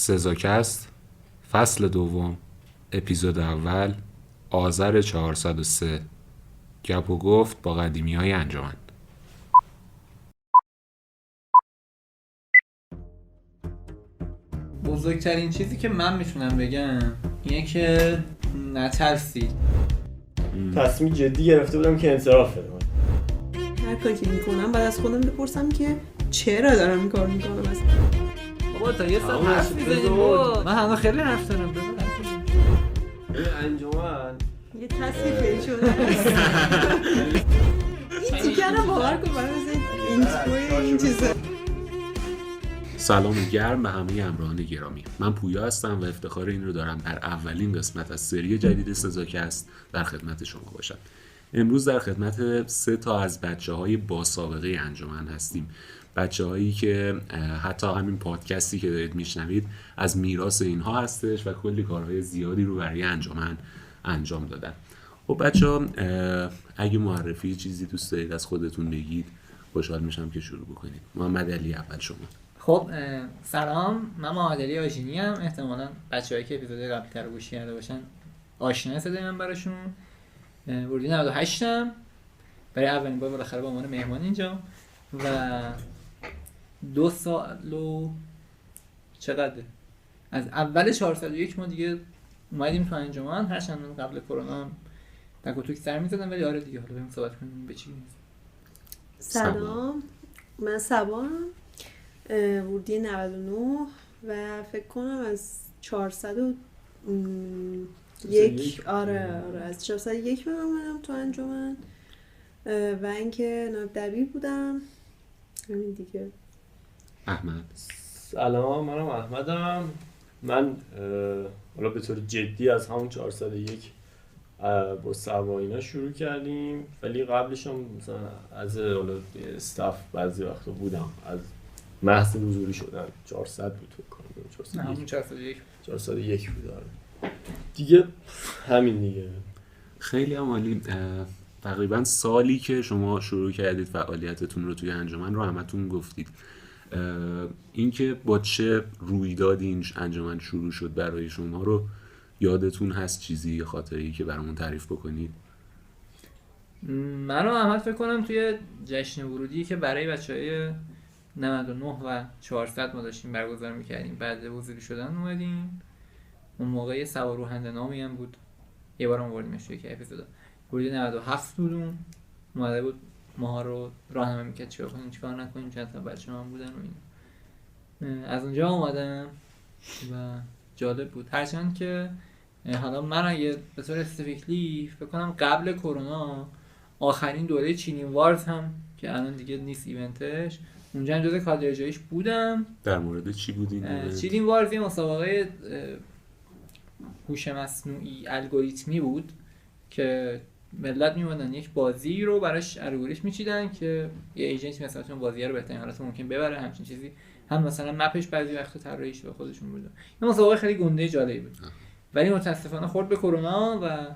سزاکست فصل دوم اپیزود اول آذر 403 گپ و گفت با قدیمی‌های انجمن. بزرگترین چیزی که من میتونم بگم اینه که نترسید. تصمیم جدی گرفته بودم که انصراف بدم. هر کاری که میکنم بعد از خودم بپرسم که چرا دارم این کار میکنم اصلا. بابا تا یه ساعت حرف میزنیم بود. من همه خیلی حرف دارم. انجمن یه تصحیح شده این تیکر رو باور کن برای این چیزه. سلام گرم به همه همراهان گرامی. من پویا هستم و افتخار این رو دارم در اولین قسمت از سری جدید سزاکست در خدمت شما باشم. امروز در خدمت 3 تا از بچه‌های با سابقه انجمن هستیم. بچه‌هایی که حتی همین پادکستی که دارید میشنوید از میراث اینها هستش و کلی کارهای زیادی رو برای انجمن انجام دادن. خب بچه‌ها اگه معرفی چیزی دوست دارید از خودتون بگید خوشحال میشم که شروع بکنید. محمد علی اول شما. خب سلام، من محمد علی آژینی ام. احتمالاً بچه‌هایی که اپیزود قبلی‌تر رو گوش کرده باشن آشنا صدای من براشون. ورودی 98 ام. برای اولین بار بالاخره به عنوان مهمان اینجا و 2 سال و چقدره از اول 401 ما دیگه اومدیم تو انجمن. هرچند قبل کرونا تک و توک سر می‌زدم ولی آره دیگه حالا بریم صحبت کنیم به چی می‌رسیم. سلام، من سبا ورودی 99 و فکر کنم از 401 آره از 401 من اومدم تو انجمن و اینکه نایب دبیر بودم. همین دیگه. احمد. سلام، منم احمدم. من حالا به طور جدی از همون 401 با سبا اینا شروع کردیم، ولی قبلش هم مثلا از حالا استاف بعضی وقتا بودم. از محض حضوری شدن 400 بود فکر کنم. 401 بود دیگه. همین دیگه. خیلی عالی. تقریبا سالی که شما شروع کردید فعالیتتون رو توی انجمن رو همتون گفتید. اینکه با چه رویدادی این انجمن شروع شد برای شما رو یادتون هست؟ چیزی یا خاطره‌ای که برامون تعریف بکنید؟ من و احمد فکر کنم توی جشن ورودی که برای بچه‌های 99 و 400 ما داشتیم برگزار می‌کردیم بعد حضوری شدن اومدیم. اون موقع سوار روحنده نامی هم بود، یه بار آوردیمش توی که اپیزودا. ورودی 97 بودم، اومده بود ماها رو راهنمایی می‌کرد چیکار کنیم چیکار نکنیم. چند تا بچه هم بودن و این از اونجا اومدم و جالب بود. هرچند که حالا من اگه به طور استفیکلی فکر کنم قبل کرونا آخرین دوره چینی وارز هم که الان دیگه نیست ایونتش، اونجا هم جزء کادرجایش بودم. در مورد چی بود این؟ چینی وارز یه مسابقه هوش مصنوعی الگوریتمی بود که ملت میومدن یک بازی رو براش الگوریتم میچیدن که یه ایجنت مثلا بازی رو بهترین حالت ممکن ببره. همچین چیزی هم مثلا مپش بعضی وقت طراحیش به خودشون بود. یه مسابقه خیلی گنده جالبی بود. ولی متاسفانه خورد به کرونا و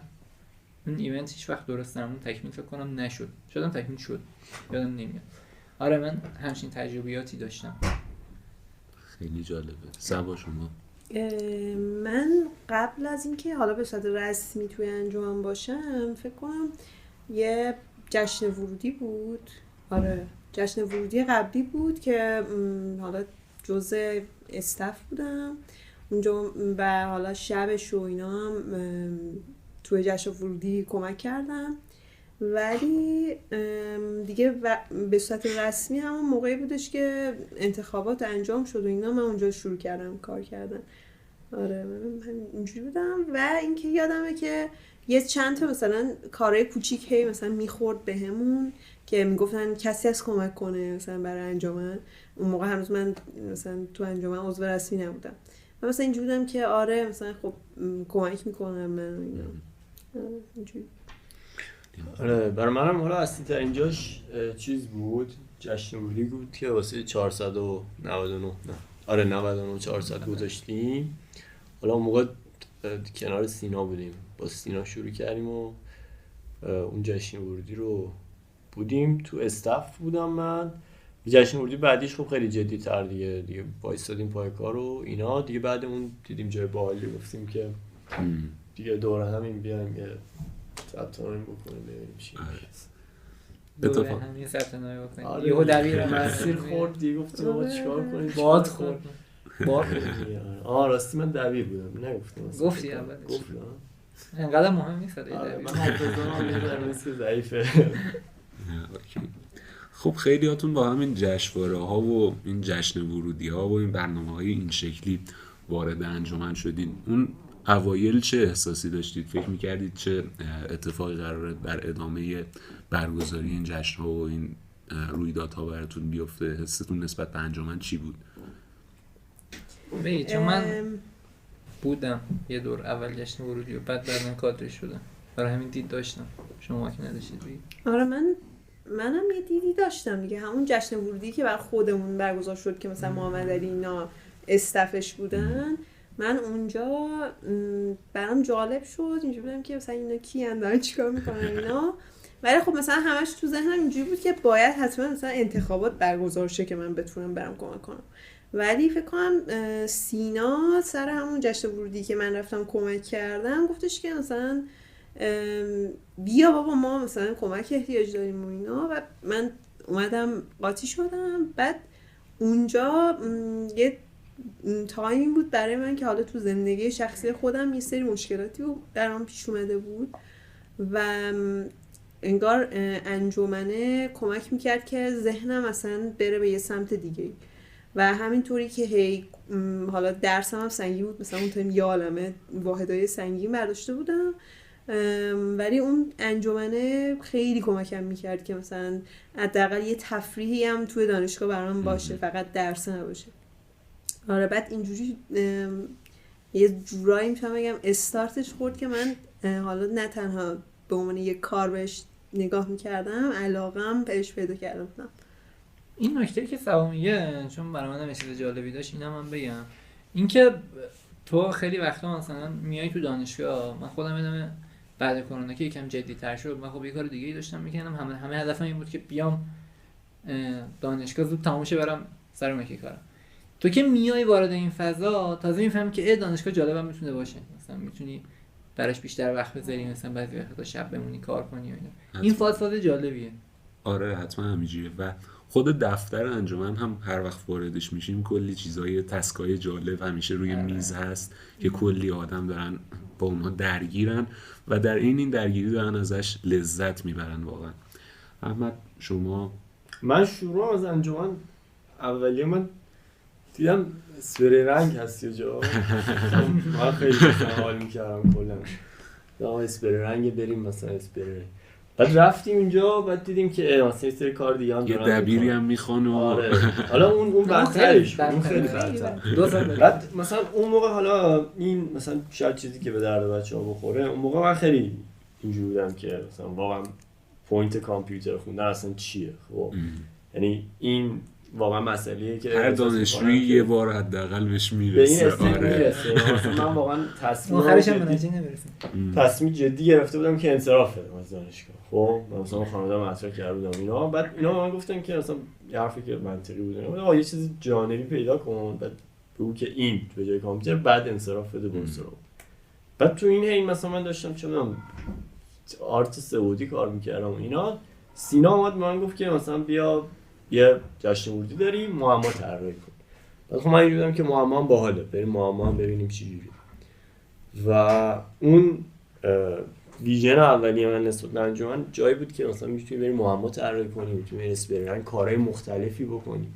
اون ایونت هیچ وقت درست درمون تکمیل فکر کنم نشد. شدم تکمیل شد یادم نمیاد. آره من همچین تجربیاتی داشتم. خیلی جالبه. سبا شما؟ من قبل از اینکه حالا به صورت رسمی توی انجمن باشم فکر کنم یه جشن ورودی بود. آره جشن ورودی قبلی بود که حالا جزء استاف بودم اونجا و حالا شبش و اینا هم توی جشن ورودی کمک کردم. ولی دیگه به صورت رسمی همون موقعی بودش که انتخابات انجام شد و اینا من اونجا شروع کردم کار کردن. آره من اینجوری بودم و اینکه یادمه که یه چند تا مثلا کارهای کوچیک هی مثلا میخورد بهمون که میگفتن کسی از کمک کنه مثلا برای انجمن. اون موقع هنوز من مثلا تو انجمن عضو رسمی نبودم و مثلا اینجوری بودم که آره مثلا خب کمک میکنم من و اینا. اینجوری. آره برای منم حالا اصلی ترین جاش چیز بود، جشن ورودی بود که واسه 499 آره 99 400 گذاشتیم. حالا اون موقع کنار سینا بودیم، با سینا شروع کردیم و اون جشن ورودی رو بودیم. تو استاف بودم من جشن ورودی بعدیش خب خیلی جدی تر دیگه وایسادیم پای کار و اینا دیگه. بعد اون دیدیم جای باحالی، گفتیم که دیگه دوره همین بیایم یه ثبت نام بکنیم ببینیم چی میشه. دوره همین ثبت نام بکنیم. یهو دبیر مسیر خورد دیگه، گفتیم آقا چیکار کنیم؟ باد خورد. راستی من دبیر بودم نگفتم. گفتی اول. گفتم انقدر مهم نیست دبیر. من حافظه‌ام یه ذره ضعیفه. خب خیلی هاتون با همین جشنواره ها و این جشن ورودی ها و این برنامه های این شکلی وارد انجمن شدین. اون اوایل چه احساسی داشتید؟ فکر میکردید چه اتفاقی قراره در ادامه برگزاری این جشن ها و این رویدادها براتون بیفته؟ حستون نسبت به انجمن چی بود؟ چون من بودم یه دور اول جشن ورودی و بعد بعدن کادر شدم، برای همین دید داشتم. شما که نداشتید بگید؟ آره منم یه دیدی داشتم دیگه، همون جشن ورودی که بر خودمون برگزار شد که مثلا محمد علی اینا استفش بودن، من اونجا برام جالب شد. اینجوری بودم که مثلا اینا کیان دارن چیکار میکنن اینا، ولی خب مثلا همش تو ذهنم اینجوری بود که باید حتما مثلا انتخابات برگزار شه که من بتونم برام کمک کنم. ولی فکر کنم سینا سر همون جشن ورودی که من رفتم کمک کردم گفتش که مثلا بیا بابا ما مثلا کمک احتیاج داریم و اینا، و من اومدم قاطی شدم. بعد اونجا یه تایمی بود برای من که حالا تو زندگی شخصی خودم یه سری مشکلاتی برام پیش اومده بود و انگار انجمنه کمک میکرد که ذهنم اصلا بره به یه سمت دیگه و همینطوری که هی حالا درسم هم سنگین بود، مثلا اون تایم یه عالمه واحدهای سنگین برداشته بودم، ولی اون انجمنه خیلی کمکم میکرد که مثلا حداقل یه تفریحی هم توی دانشگاه برام باشه، فقط درس نباشه. آره بعد اینجوری یه جورایی میتونم بگم استارتش خورد که من حالا نه تنها به عنوان یه کار بهش نگاه میکردم، علاقم بهش پیدا کرده بودم. این نکته که سبا میگه چون برای منم یه چیز جالبی داشت، اینا من بگم، این که تو خیلی وقتا مثلا میای تو دانشگاه، من خودم یادمه بعد کرونا که یکم جدی‌تر شد، من خب یه کار دیگه‌ای داشتم می‌کردم، همه هدفم این بود که بیام دانشگاه زود تموم شه برم سر اون یکی کارم. تو که میای وارد این فضا تازه میفهمی که دانشگاه جالبم میتونه باشه، مثلا میتونی براش بیشتر وقت بذاری، مثلا بعضی وقتا شب بمونی کار کنی و اینا. این فاز جالبیه. آره حتما همینجوریه و خود دفتر انجمن هم هر وقت واردش میشیم کلی چیزای تسکای جالب همیشه روی میز هست که کلی آدم دارن با اونها درگیرن و در این درگیری دارن ازش لذت میبرن واقعا. احمد شما؟ من شروع از انجمن اولیه من دیدم اسپری رنگ هست یه جا، من خیلی حال میکردم کلا دام اسپری رنگ بریم مثلا اسپری رنگ. بعد رفتیم اونجا بعد دیدیم که مثلا یه سری کار دیگه هم دارن، یه دبیری هم میخوان و آره حالا اون بدترش اون خیلی بدتر. بعد مثلا اون موقع حالا این مثلا شاید چیزی که به درد بچه‌ها بخوره، اون موقع من خیلی اینجوری بودم که مثلا واقعا پوینت کامپیوتر خوندن اصلا چیه. خب یعنی این واقعا مسئله‌ایه که هر دانشجویی یه بار حداقل بهش میرسه. آره من واقعا تصمیم جدی گرفته بودم که انصراف بدم از دانشگاه. خب مثلا خانواده مطرح کرده بودم اینا، بعد اینا من گفتن که مثلا یه حرفی که منطقی بود، آقا یه چیز جانبی پیدا کن، بعد بگو که این به جای کامپیوتر بعد انصراف بده برس رو. بعد تو این مثلا من داشتم چه میدونم آرت سعودی کار می‌کردم اینا، سینا اومد من گفت که مثلا بیا یه جشن ورودی داریم معما طراحی کن. بعد خب من اینجوری بودم که معما هم باحاله، بریم معما هم ببینیم چی جوریه. و اون ویژن اولیه من نسبت به انجمن جایی بود که مثلا میتونی بری معما طراحی کنی، میتونی اسپری کارهای مختلفی بکنی.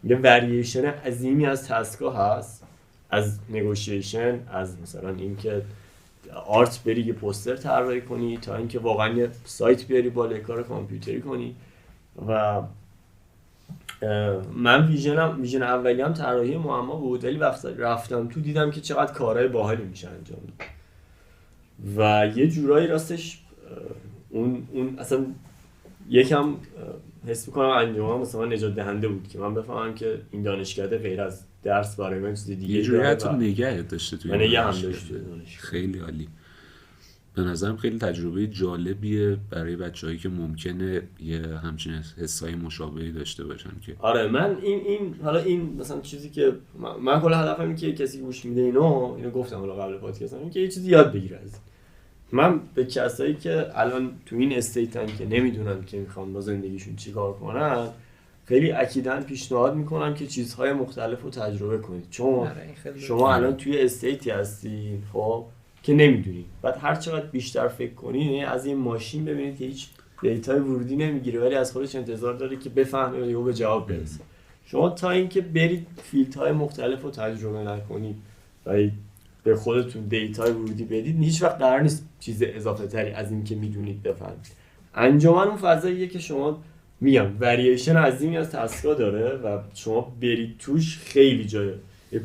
یه ورییشن عظیمی از تسکا هست، از نگوشیشن، از مثلا اینکه آرت بری یه پوستر طراحی کنی تا اینکه واقعا یه سایت بیاری بالا کار کامپیوتری کنی. و من ویژن اولیه‌ام طراحی معما بود، ولی وقتی رفتم تو دیدم که چقدر کارهای باحالی میشه انجام داد و یه جورایی راستش اون اصلا یکم حس می‌کنم انجام مثلا نجات دهنده بود که من بفهمم که این دانشکده غیر از درس برای من چیز دیگه یه جوری حتی نگه داشته توی من نگه هم داشته. خیلی عالی. به نظرم خیلی تجربه جالبیه برای بچه‌هایی که ممکنه یه همچین حسای مشابهی داشته باشن که آره من این مثلا چیزی که من کلا هدفم اینه که کسی گوش میده اینو گفتم حالا قبل پادکست این که یه چیزی یاد بگیره از این. من به کسایی که الان تو این استیتن که نمیدونن که میخوان با زندگیشون چیکار کنن خیلی اکیداً پیشنهاد میکنم که چیزهای مختلف رو تجربه کنید، چون شما الان توی استیتی هستین خب که نمیدونید، بعد هر چقدر بیشتر فکر کنید از این ماشین ببینید که هیچ دیتای ورودی نمیگیره ولی از خودش انتظار داره که بفهمه و به جواب برسه. شما تا اینکه برید فیلدهای مختلف رو تجربه نکنید و به خودتون دیتای ورودی بدید هیچ وقت قرار نیست چیز اضافه تری از این که میدونید بفهمید. انجمن اون فضاییه که شما میگم ورییشن عظیمی از تسکا داره و شما برید توش خیلی جای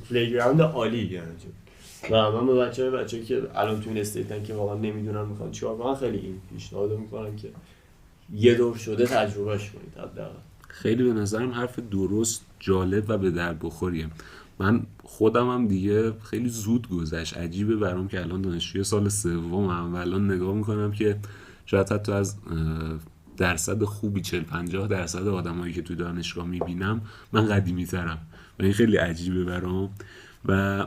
پلیگراند عالیه انجام. و من به بچه‌ای که الان تو این استیتن که واقعا نمیدونن میخوان چیکار کنن خیلی این پیشنهاد میکنم که یه دور شده تجربهش کنید حداقل. خیلی به نظرم حرف درست، جالب و به درد بخوریه. من خودم هم دیگه خیلی زود گذشت. عجیبه برام که الان دانشجوی سال سومم و الان نگاه میکنم که شاید حتی از درصد خوبی 40-50% آدمایی که تو دانشگاه میبینم من قدیمی ترم و این خیلی عجیبه برام. و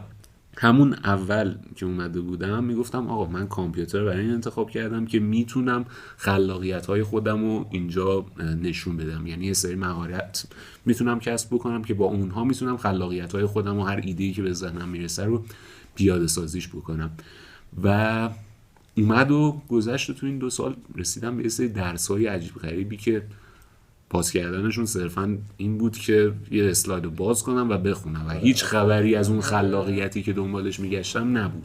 همون اول که اومده بودم میگفتم آقا من کامپیوتر برای این انتخاب کردم که میتونم خلاقیت‌های خودم رو اینجا نشون بدم، یعنی یه سری مهارت میتونم کسب بکنم که با اونها میتونم خلاقیت‌های خودم و هر ایده‌ای که به ذهنم میرسه رو پیاده سازیش بکنم. و اومد و گذشت و تو این 2 سال رسیدم به یه سری درس‌های عجیب غریبی که پاس کردنشون صرفاً این بود که یه اسلاید رو باز کنم و بخونم و هیچ خبری از اون خلاقیتی که دنبالش میگشتم نبود.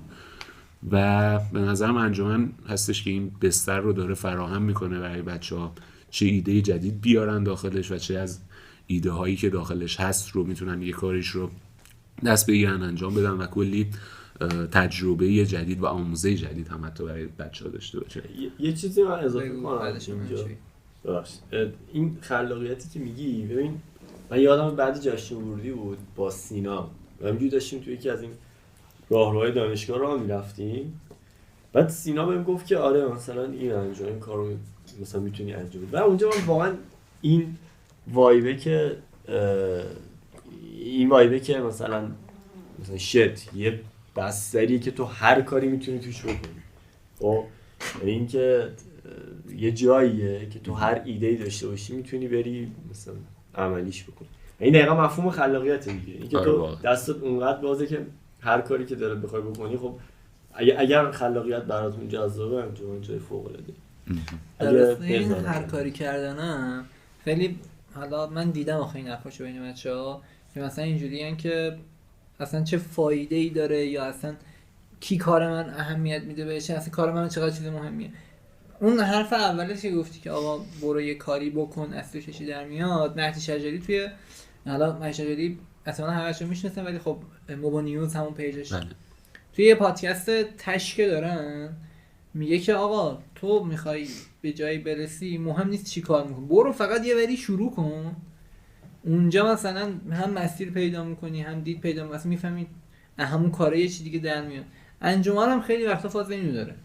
و به نظرم انجمن هستش که این بستر رو داره فراهم میکنه برای بچه‌ها، چه ایده جدید بیارن داخلش و چه از ایده هایی که داخلش هست رو میتونن یه کاریش رو دست بگیرن انجام بدن و کلی تجربه جدید و آموزه جدید هم حتی برای بچه‌ها داشته باشه. یه چیزی من اضافه کنم این خلاقیتی که میگی، ببین من یادم بعد جشن ورودی بود با سینا و همینجوری داشتیم توی یکی از این راهروهای دانشگاه راه میرفتیم، بعد سینا بهم گفت که آره مثلا این انجام این کارو مثلا میتونی انجام بدی و اونجا من واقعا این وایبه که مثلا شت یه بستریه که تو هر کاری میتونی توش بکنی. خب این که یه جاییه که تو هر ایده‌ای داشته باشی میتونی بری مثلا عملیش بکنی. این دقیقاً مفهوم خلاقیت دیگه، این که تو دستت اونقدر بازه که هر کاری که دلت بخوای بکنی. خب اگر خلاقیت براتون جذابه انجام جای فوق‌العاده. این هر کاری کردنم خیلی، حالا من دیدم آخه این حرفاشو بین بچه‌ها که مثلا اینجوریه که اصلا چه فایده‌ای داره یا اصلا کی کار من اهمیت میده بهش، اصلا کار من چقدر چیز مهمیه. اون حرف اولش که گفتی که آقا برو یه کاری بکن اصلش چی در میاد، مهدی شجری توی، حالا مهدی شجری اصلا همه‌شو میشناسن ولی خب موبا نیوز همون پیجش توی یه پادکست تشکه دارن میگه که آقا تو میخوای به جایی برسی مهم نیست چی کار میکنی، برو فقط یه وری شروع کن، اونجا مثلا هم مسیر پیدا میکنی هم دید پیدا میکنی، میفهمی همون کاره یه چیز دیگه در میاد. انجمن هم خیلی وقتا فاز اینو داره،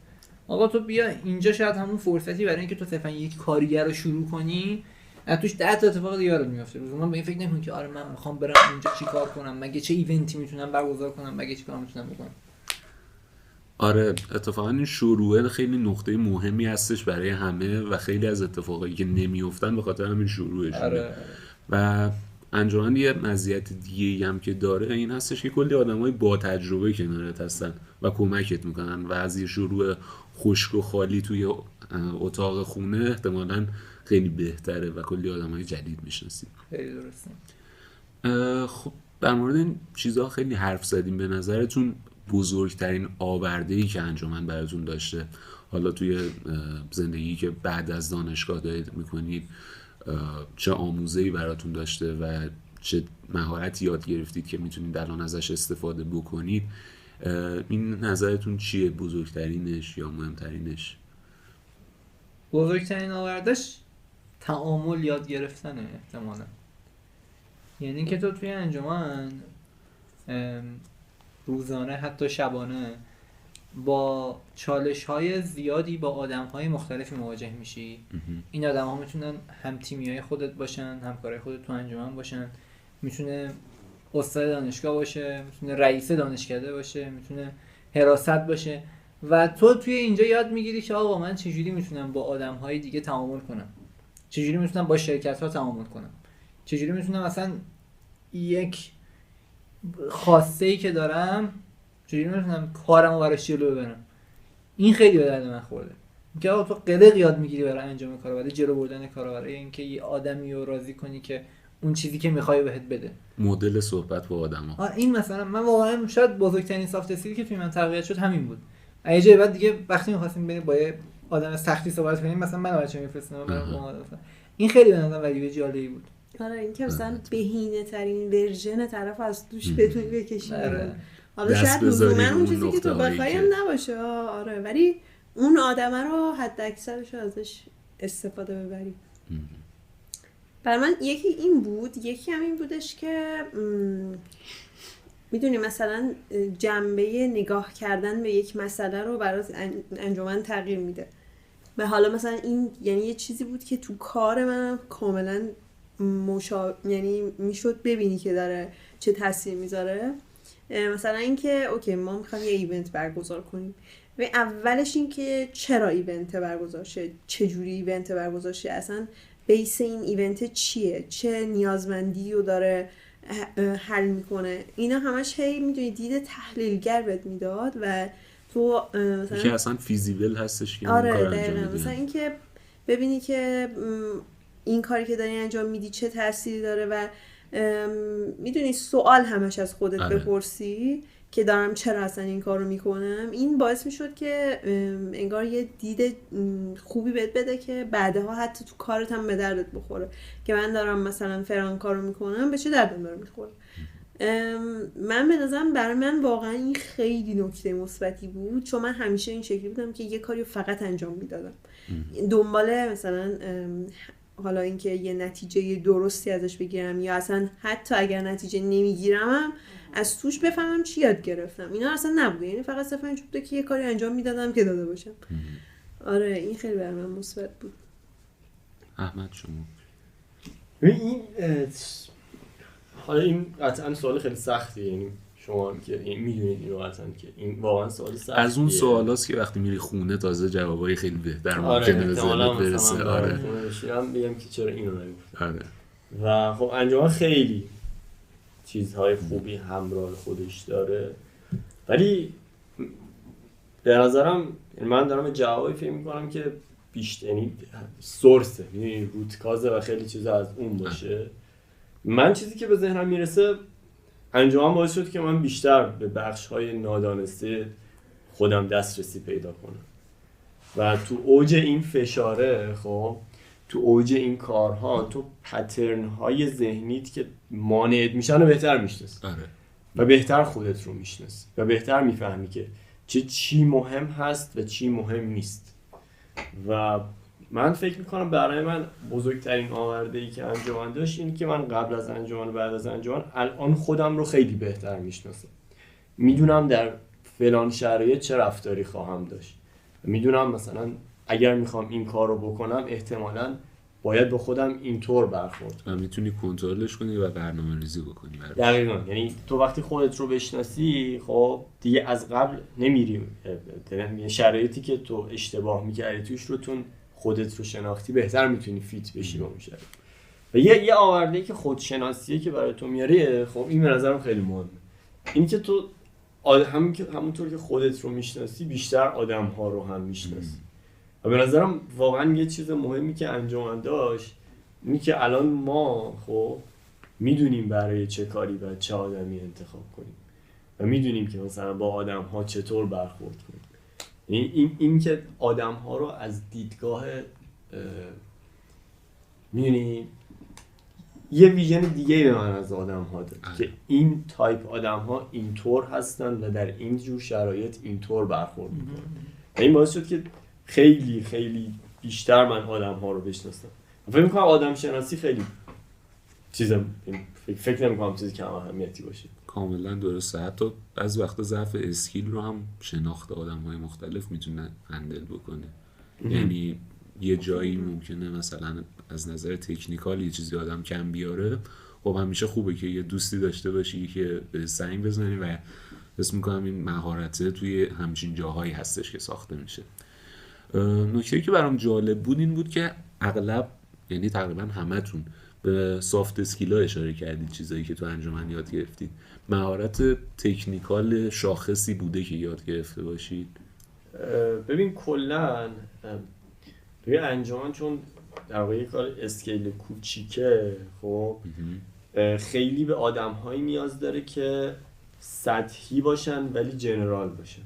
آقا تو بیا اینجا شاید همون فرصتی برای اینکه تو صرفا یک کارگر رو شروع کنی از توش 10 تا اتفاق دیگه رو میفته. من به این فکر نمی‌کنم که آره من میخوام برم اونجا چیکار کنم، مگه چه ایونتی میتونم برگزار کنم، مگه چیکار میتونم بکنم. آره اتفاقا این شروع خیلی نقطه مهمی هستش برای همه و خیلی از اتفاقایی که نمیافتن به خاطر همین شروعشونه. آره. و انجمن یه مزیت دیگه‌ای هم که داره این هستش که کلی آدمای با تجربه کنارت هستن و کمکت میکنن و از یه شروع خشک و خالی توی اتاق خونه احتمالاً خیلی بهتره و کلی آدمای جدید میشناسید. خیلی درسته. خب در مورد این چیزها خیلی حرف زدیم. به نظرتون بزرگترین آورده‌ای که انجمن براتون داشته، حالا توی زندگی که بعد از دانشگاه دارید میکنید، چه آموزه‌ای براتون داشته و چه مهارتی یاد گرفتید که میتونید الان ازش استفاده بکنید؟ این نظرتون چیه؟ بزرگترینش یا مهمترینش؟ بزرگترین آوردش تعامل یاد گرفتنه احتمالاً. یعنی که تو توی انجمن روزانه حتی شبانه با چالش‌های زیادی با آدم‌های مختلفی مواجه میشی. این آدم‌ها میتونن هم تیمیای خودت باشن، همکارای خودت تو انجمن باشن، میتونه استاد دانشگاه باشه، میتونه رئیس دانشکده باشه، میتونه حراست باشه و تو توی اینجا یاد میگیری که آقا من چجوری میتونم با آدم‌های دیگه تعامل کنم، چجوری میتونم با شرکت‌ها تعامل کنم، چجوری میتونم اصلا یک خاصه‌ای که دارم چجوری میتونم کارمو براش جلو ببرم. این خیلی به درد من خورده که آقا تو قلق یاد میگیری برای انجام کار، برای جلو بردن کار، برای اینکه یه آدمی رو راضی کنی که اون چیزی که میخوای بهت بده. مدل صحبت با آدما. این مثلا من واقعا شاید بزرگترین سافت اسکیلی که توی من تقویت شد همین بود. یه جای بعد دیگه وقتی می‌خواستیم بریم با یه آدم سختی صحبت کنیم مثلا من بچه‌ها می‌فرستم. این خیلی به نظرم ولیو جالبی بود. آره این که مثلا بهینه ترین ورژن طرف از توش بتونی بکشی. حالا شاید لزوما اون چیزی که تو بخوای هم نباشه. آره ولی اون آدمه رو حد اکثرش ازش استفاده ببری. برای من یکی این بود، یکی هم این بودش که میدونی مثلا جنبه نگاه کردن به یک مسئله رو برای انجمن تغییر میده. و حالا مثلا این یعنی یه چیزی بود که تو کار من کاملا یعنی میشد ببینی که داره چه تاثیر میذاره. مثلا اینکه اوکی ما میخوایم یه ایونت برگزار کنیم و اولش این که چرا ایونت برگزار شه، چه جوری ایونت برگزار شه، اصلا بیس این ایونت چیه، چه نیازمندی رو داره حل میکنه، اینا همش هی میدونی دید تحلیلگر بهت میداد و تو مثلا که اصلا فیزیبل هستش که آره این کار انجام دقیقاً مثلا اینکه ببینی که این کاری که داری انجام میدی چه تأثیری داره و میدونی سوال همش از خودت بپرسی که دارم چرا اصلا این کار رو میکنم. این باعث میشد که انگار یه دید خوبی بهت بده که بعدها حتی تو کارت هم به دردت بخوره که من دارم مثلا فلان کار رو میکنم به چه دردم داره میخوره. من به نظرم برای من واقعا این خیلی نکته مثبتی بود چون من همیشه این شکلی بودم که یه کاری رو فقط انجام میدادم دنباله مثلا حالا اینکه یه نتیجه درستی ازش بگیرم یا اصلا حتی اگر نتیجه نمیگیرم از توش بفهمم چی یاد گرفتم، اینا اصلا نبوده. یعنی فقط صرفا این بوده که یه کاری انجام میدادم که داده باشم. آره این خیلی برای من مثبت بود. احمد شما؟ این حالا این قطعا سوال خیلی سختیه، یعنی شما هم که میدونید اینو قطعا که این واقعا سوال سختیه. از اون سوالاست که وقتی میری خونه تازه جوابای خیلی بهتر ممکنه به ذهنت برسه. آره بشینم بگم که چرا اینو نگفتم. آره و خب انجام خیلی چیزهای خوبی همراه خودش داره ولی به نظرم من دارم جوابی فکر می‌کنم که بیشتر یعنی سورسه، یعنی روت کازه و خیلی چیزا از اون باشه. من چیزی که به ذهنم میرسه انجام باعث شد که من بیشتر به بخش‌های نادانسته خودم دسترسی پیدا کنم و تو اوج این فشاره، خب تو اوج این کارها تو پترن‌های ذهنیت که مانعت میشن رو بهتر میشناسی. آره و بهتر خودت رو میشناسی و بهتر میفهمی که چی مهم هست و چی مهم نیست. و من فکر میکنم برای من بزرگترین آورده‌ای که انجمن داشت این که من قبل از انجمن و بعد از انجمن الان خودم رو خیلی بهتر میشناسم. میدونم در فلان شرایط چه رفتاری خواهم داشت. میدونم مثلا اگر میخوام این کار رو بکنم احتمالاً باید با خودم اینطور برخورد کنم. میتونی کنترلش کنی و برنامه‌ریزی بکنی. دقیقاً، یعنی تو وقتی خودت رو بشناسی خب دیگه از قبل نمیری شرایطی که تو اشتباه میکردی توش رو تون خودت رو شناختی بهتر میتونی فیت بشی با اون شرایط. و یه آورده‌ای که خودشناسیه که برای تو میاره، خب این به نظرم خیلی مهمه. این که تو همونطور که خودت رو میشناسی بیشتر آدم‌ها رو هم میشناسی. و به نظرم واقعا یه چیز مهمی که انجمن داشت اینی که الان ما خب میدونیم برای چه کاری و چه آدمی انتخاب کنیم و میدونیم که مثلا با آدم‌ها چطور برخورد کنیم. این که آدم‌ها رو از دیدگاه میدونی یه ویژن دیگه به من از آدم‌ها داد که این تایپ آدم‌ها اینطور هستن و در این جور شرایط اینطور برخورد می‌کنن. این باعث شد که خیلی خیلی بیشتر من آدم‌ها رو بشناسم. فکر می‌کنم آدم شناسی خیلی چیزم فکر نمی‌کنم چیزی کم اهمیتی باشه. کاملا درسته. حتی از وقتا ضعف اسکیل رو هم شناخت آدم‌های مختلف میتونه هندل بکنه. یعنی یه جایی ممکنه مثلا از نظر تکنیکال یه چیزی آدم کم بیاره، خب همیشه خوبه که یه دوستی داشته باشی که به سنگ بزنی و حس میکنم این مهارته توی همچین جاهایی هستش که ساخته میشه. نکته‌ای که برام جالب بود این بود که اغلب، یعنی تقریبا همتون به سافت اسکیلا اشاره کردید، چیزایی که تو انجمن یاد گرفتید. مهارت تکنیکال شاخصی بوده که یاد گرفته باشید؟ ببین کلا توی انجمن چون در واقع یک کار اسکیل کوچیکه، خب خیلی به آدم‌هایی نیاز داره که سطحی باشن ولی جنرال باشن.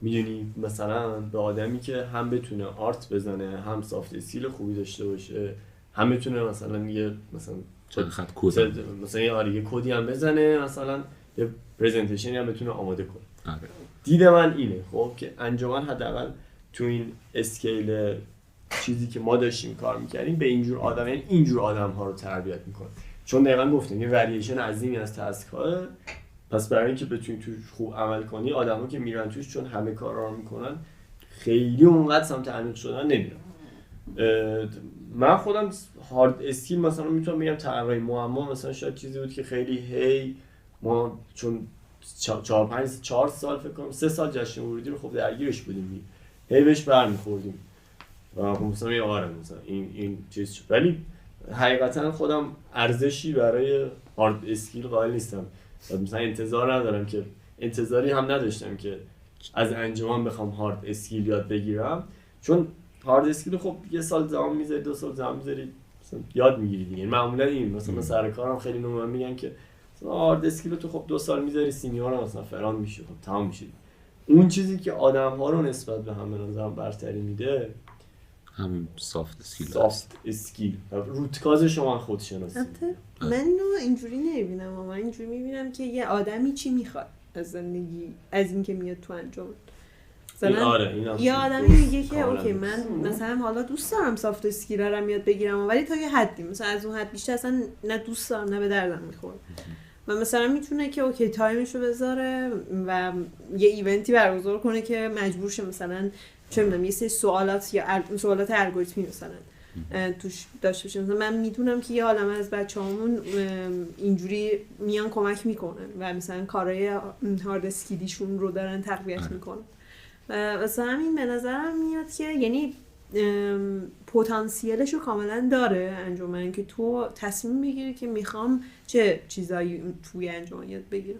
میدونی مثلا به آدمی که هم بتونه آرت بزنه، هم سافت اسکیل خوبی داشته باشه، هم بتونه مثلا یه مثلا چند خط کد مثلا یه کدی هم بزنه، مثلا یه پرزنتیشنی هم بتونه آماده کنه. آره. دید من اینه خب که انجمن حداقل تو این اسکیل چیزی که ما داشتیم کار میکردیم به اینجور آدم، یعنی اینجور آدم ها رو تربیت میکنه. چون دقیقاً گفتیم یه وریشن عظیمی از تاسک‌ها، پس برای اینکه بتونی توش خوب عمل کنی آدما که میرن توش چون همه کارا رو میکنن خیلی اونقدر سمت عمیق شدن نمیرن. من خودم هارد اسکیل مثلا میتونم بگم طراحی معما مثلا شاید چیزی بود که خیلی ما چون 4 سال فکر کنم 3 سال جشن ورودی رو خب درگیرش بودیم، بهش برمیخوردیم و خب مثلا مثلا این چیز شد. ولی حقیقتا خودم ارزشی برای هارد اسکیل قائل نیستم، مثلا انتظاری هم نداشتم که از انجمن بخوام هارد اسکیل یاد بگیرم، چون هارد اسکیل خب یه سال زمان میذاری 2 سال زمان میذاری مثلا یاد میگیری دیگه. معمولا این مثلا سر کارم خیلی نمونه میگن که مثلا هارد اسکیل تو خب 2 سال میذاری سینیور هم مثلا فران میشه، خب تمام میشه. اون چیزی که آدم‌ها رو نسبت به هم به نظرم برتری میده همون سافت اسکیل. سافت اسکیل روتکاز شما خودشناسی. من اینو اینجوری نمیبینم، من اینجوری میبینم که یه آدمی چی میخواد از زندگی، از اینکه میاد تو انجام. مثلا یه آدمی میگه که اوکی من مثلا حالا دوست دارم سافت اسکیل رو یاد بگیرم ولی تا یه حدی، مثلا از اون حد بیشتر اصلا نه دوست دارم نه به دردم میخوره. و مثلا میتونه که اوکی تایمشو بذاره و یه ایونتی برگزار کنه که مجبور شه مثلا چه میدونم یه سری سوالات یا سوالات الگوریتمی مثلا توش داشته باشه. مثلا من میدونم که یه عالمه از بچه‌هامون اینجوری میان کمک میکنن و مثلا کارهای هارد اسکیلیشون رو دارن تقویت میکنن. مثلا همین به نظرم میاد که یعنی پتانسیلش رو کاملا داره انجمن که تو تصمیم بگیری که میخوام چه چیزایی توی انجمن یاد بگیرم.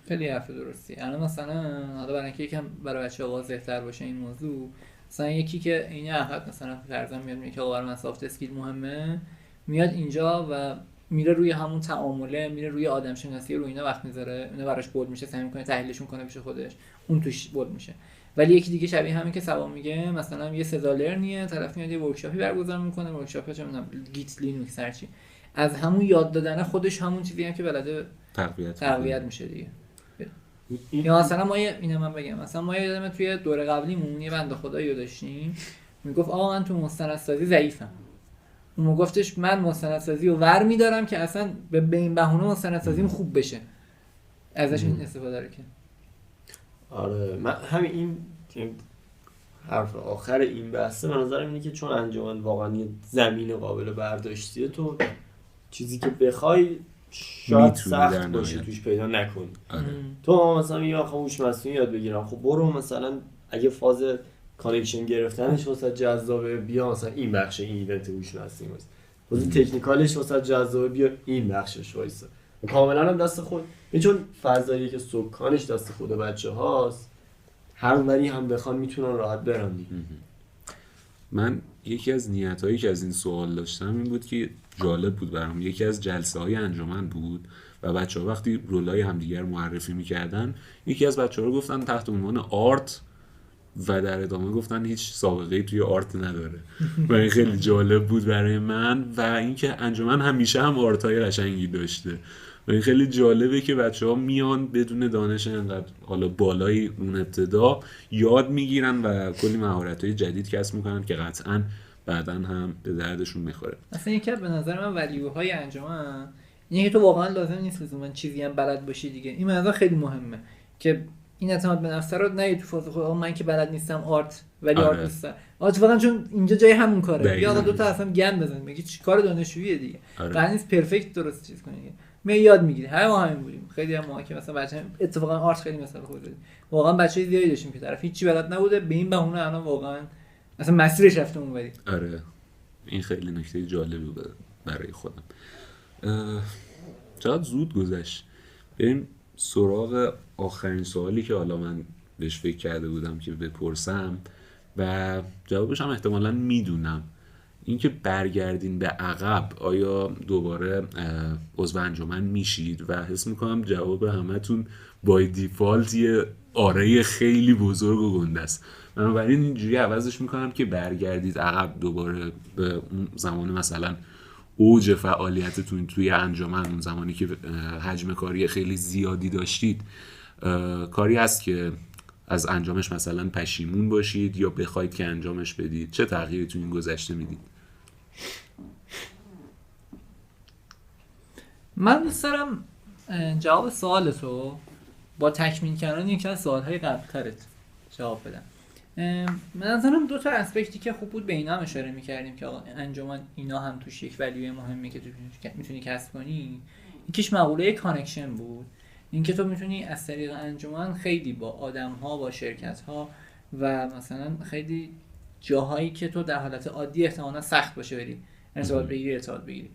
خیلی حرف درستی. الان مثلا حالا برای اینکه یکم برای بچه‌ها واضح‌تر باشه این موضوع، مثلا یکی که این احد مثلا فرضاً میاد میگه که آقا من سافت اسکیل مهمه، میاد اینجا و میره روی همون تعامله، میره روی آدم شناسی، روی اینا وقت میذاره، اینا براش بولد میشه، سعی میکنه تحلیلشون کنه پیش خودش، اون توش بولد میشه. ولی یکی دیگه شبیه همین که سبا میگه، مثلا یه سزالرنیه، طرف میاد یه ورکشاپی برگزار میکنه، ورکشاپ چه میدونم گیت لینوکس هرچی، از همون یاد دادن خودش همون چیزی هم که بلده تقویت میشه دیگه. یا مثلا ما اینو من بگم، مثلا ما یادم توی دوره قبلیمون یه بنده خدایی رو داشتیم میگفت آقا من تو مستندسازی ضعیفم. اون گفتش من مستندسازی رو ور میدارم که اصلا به این بهونه مستندسازیم خوب بشه. ازش این استفاده که آره من همین این حرف آخر این بحثه به نظرم اینه که چون انجمن واقعا یه زمین قابل برداشتیه، تو چیزی که بخوای شاید سخت باشه توش پیدا نکنی. تو مثلا میگی آخه هوش مصنوعی یاد بگیرم، خب برو مثلا اگه فاز کانکشن گرفتنش واسه جذابه بیا مثلا این بخش این ایونت هوش مصنوعی واسه فاز تکنیکالش واسه جذابه بیا این بخشش واسه کاملا هم دست خود، چون فضایی که سکانش دست خود بچه‌هاست هر وری هم بخوان میتونن راحت برن دیگه. من یکی از نیتایی که از این سوال داشتم این بود که جالب بود برام، یکی از جلسه‌های انجمن بود و بچه‌ها وقتی رولای همدیگر معرفی می‌کردن یکی از بچه‌ها رو گفتن تحت عنوان آرت و در ادامه گفتن هیچ سابقه‌ای توی آرت نداره و این خیلی جالب بود برای من و اینکه انجمن همیشه هم آرت‌های قشنگی داشته و این خیلی جالبه که بچه‌ها میان بدون دانش انقدر حالا بالای اون ابتدا یاد میگیرن و کلی مهارت‌های جدید کسب میکنن که قطعاً بعداً هم به دردشون میخوره. اصلا یکی به نظر من ولیوهای انجمن اینکه تو واقعا لازم نیست لزوما چیزی هم بلد باشی دیگه. این مثلا خیلی مهمه که این اعتماد به نفس رو نه تو فاز خود من که بلد نیستم آرت ولی آرت نیستم اتفاقا چون اینجا جای همون کاره یا دو تا اصلا گند بزن میگی چیکار دانشجوییه دیگه قرار نیست پرفکت درست چیز کنی می یاد میگیری. همین بودیم خیلی هم ما که مثلا بچه‌ها اتفاقا آرت خیلی مثلا خوب بود واقعا بچه‌ای زیادی داشتیم که طرف هیچی بلد نبوده به این بهونه الان واقعا مثلا مسیرش رفته اونوری. آره این خیلی نکته جالبی بود برای خودم. چقدر زود گذشت. بریم سراغ آخرین سوالی که حالا من بهش فکر کرده بودم که بپرسم و جوابش هم احتمالاً میدونم. اینکه برگردین به عقب آیا دوباره عضو انجمن میشید؟ و حس میکنم جواب همتون بای دیفالت یه آره خیلی بزرگ و گنده است. بنابراین اینجوری عوضش میکنم که برگردید عقب دوباره به اون زمان مثلا اوج فعالیتتون توی انجمن، اون زمانی که حجم کاری خیلی زیادی داشتید، کاری هست که از انجامش مثلا پشیمون باشید یا بخواید که انجامش بدید؟ چه تغییری تو این گذشته میدید؟ من دوست دارم جواب سوالتو با تکمیل کردن یکی از سوالهای قبل‌ترت جواب بدم. من نظرم دو تا اسپکتی که خوب بود به اینا هم اشاره می‌کردیم که آقا انجمن اینا هم توش یک ولیو مهمه که تو میتونی کسب کنی. یکیش مقوله کانکشن بود، اینکه تو میتونی از طریق انجمن خیلی با آدم‌ها، با شرکت‌ها و مثلا خیلی جاهایی که تو در حالت عادی احتمالاً سخت باشه بری ارتباط بگیری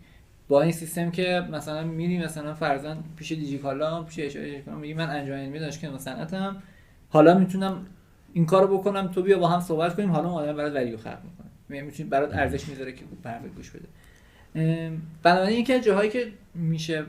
با این سیستم که مثلا میری مثلا فرضاً پیش دیجیکالا پیش اشاره میگی من انجمن علمی دانشگاه صنعتم، حالا میتونم این کارو بکنم، تو بیا با هم صحبت کنیم، حالا اون آدم برات ولیو خلق میکنه، میتونی برات ارزش میذاره که برات گوش بده. بنابراین اینکه جاهایی که میشه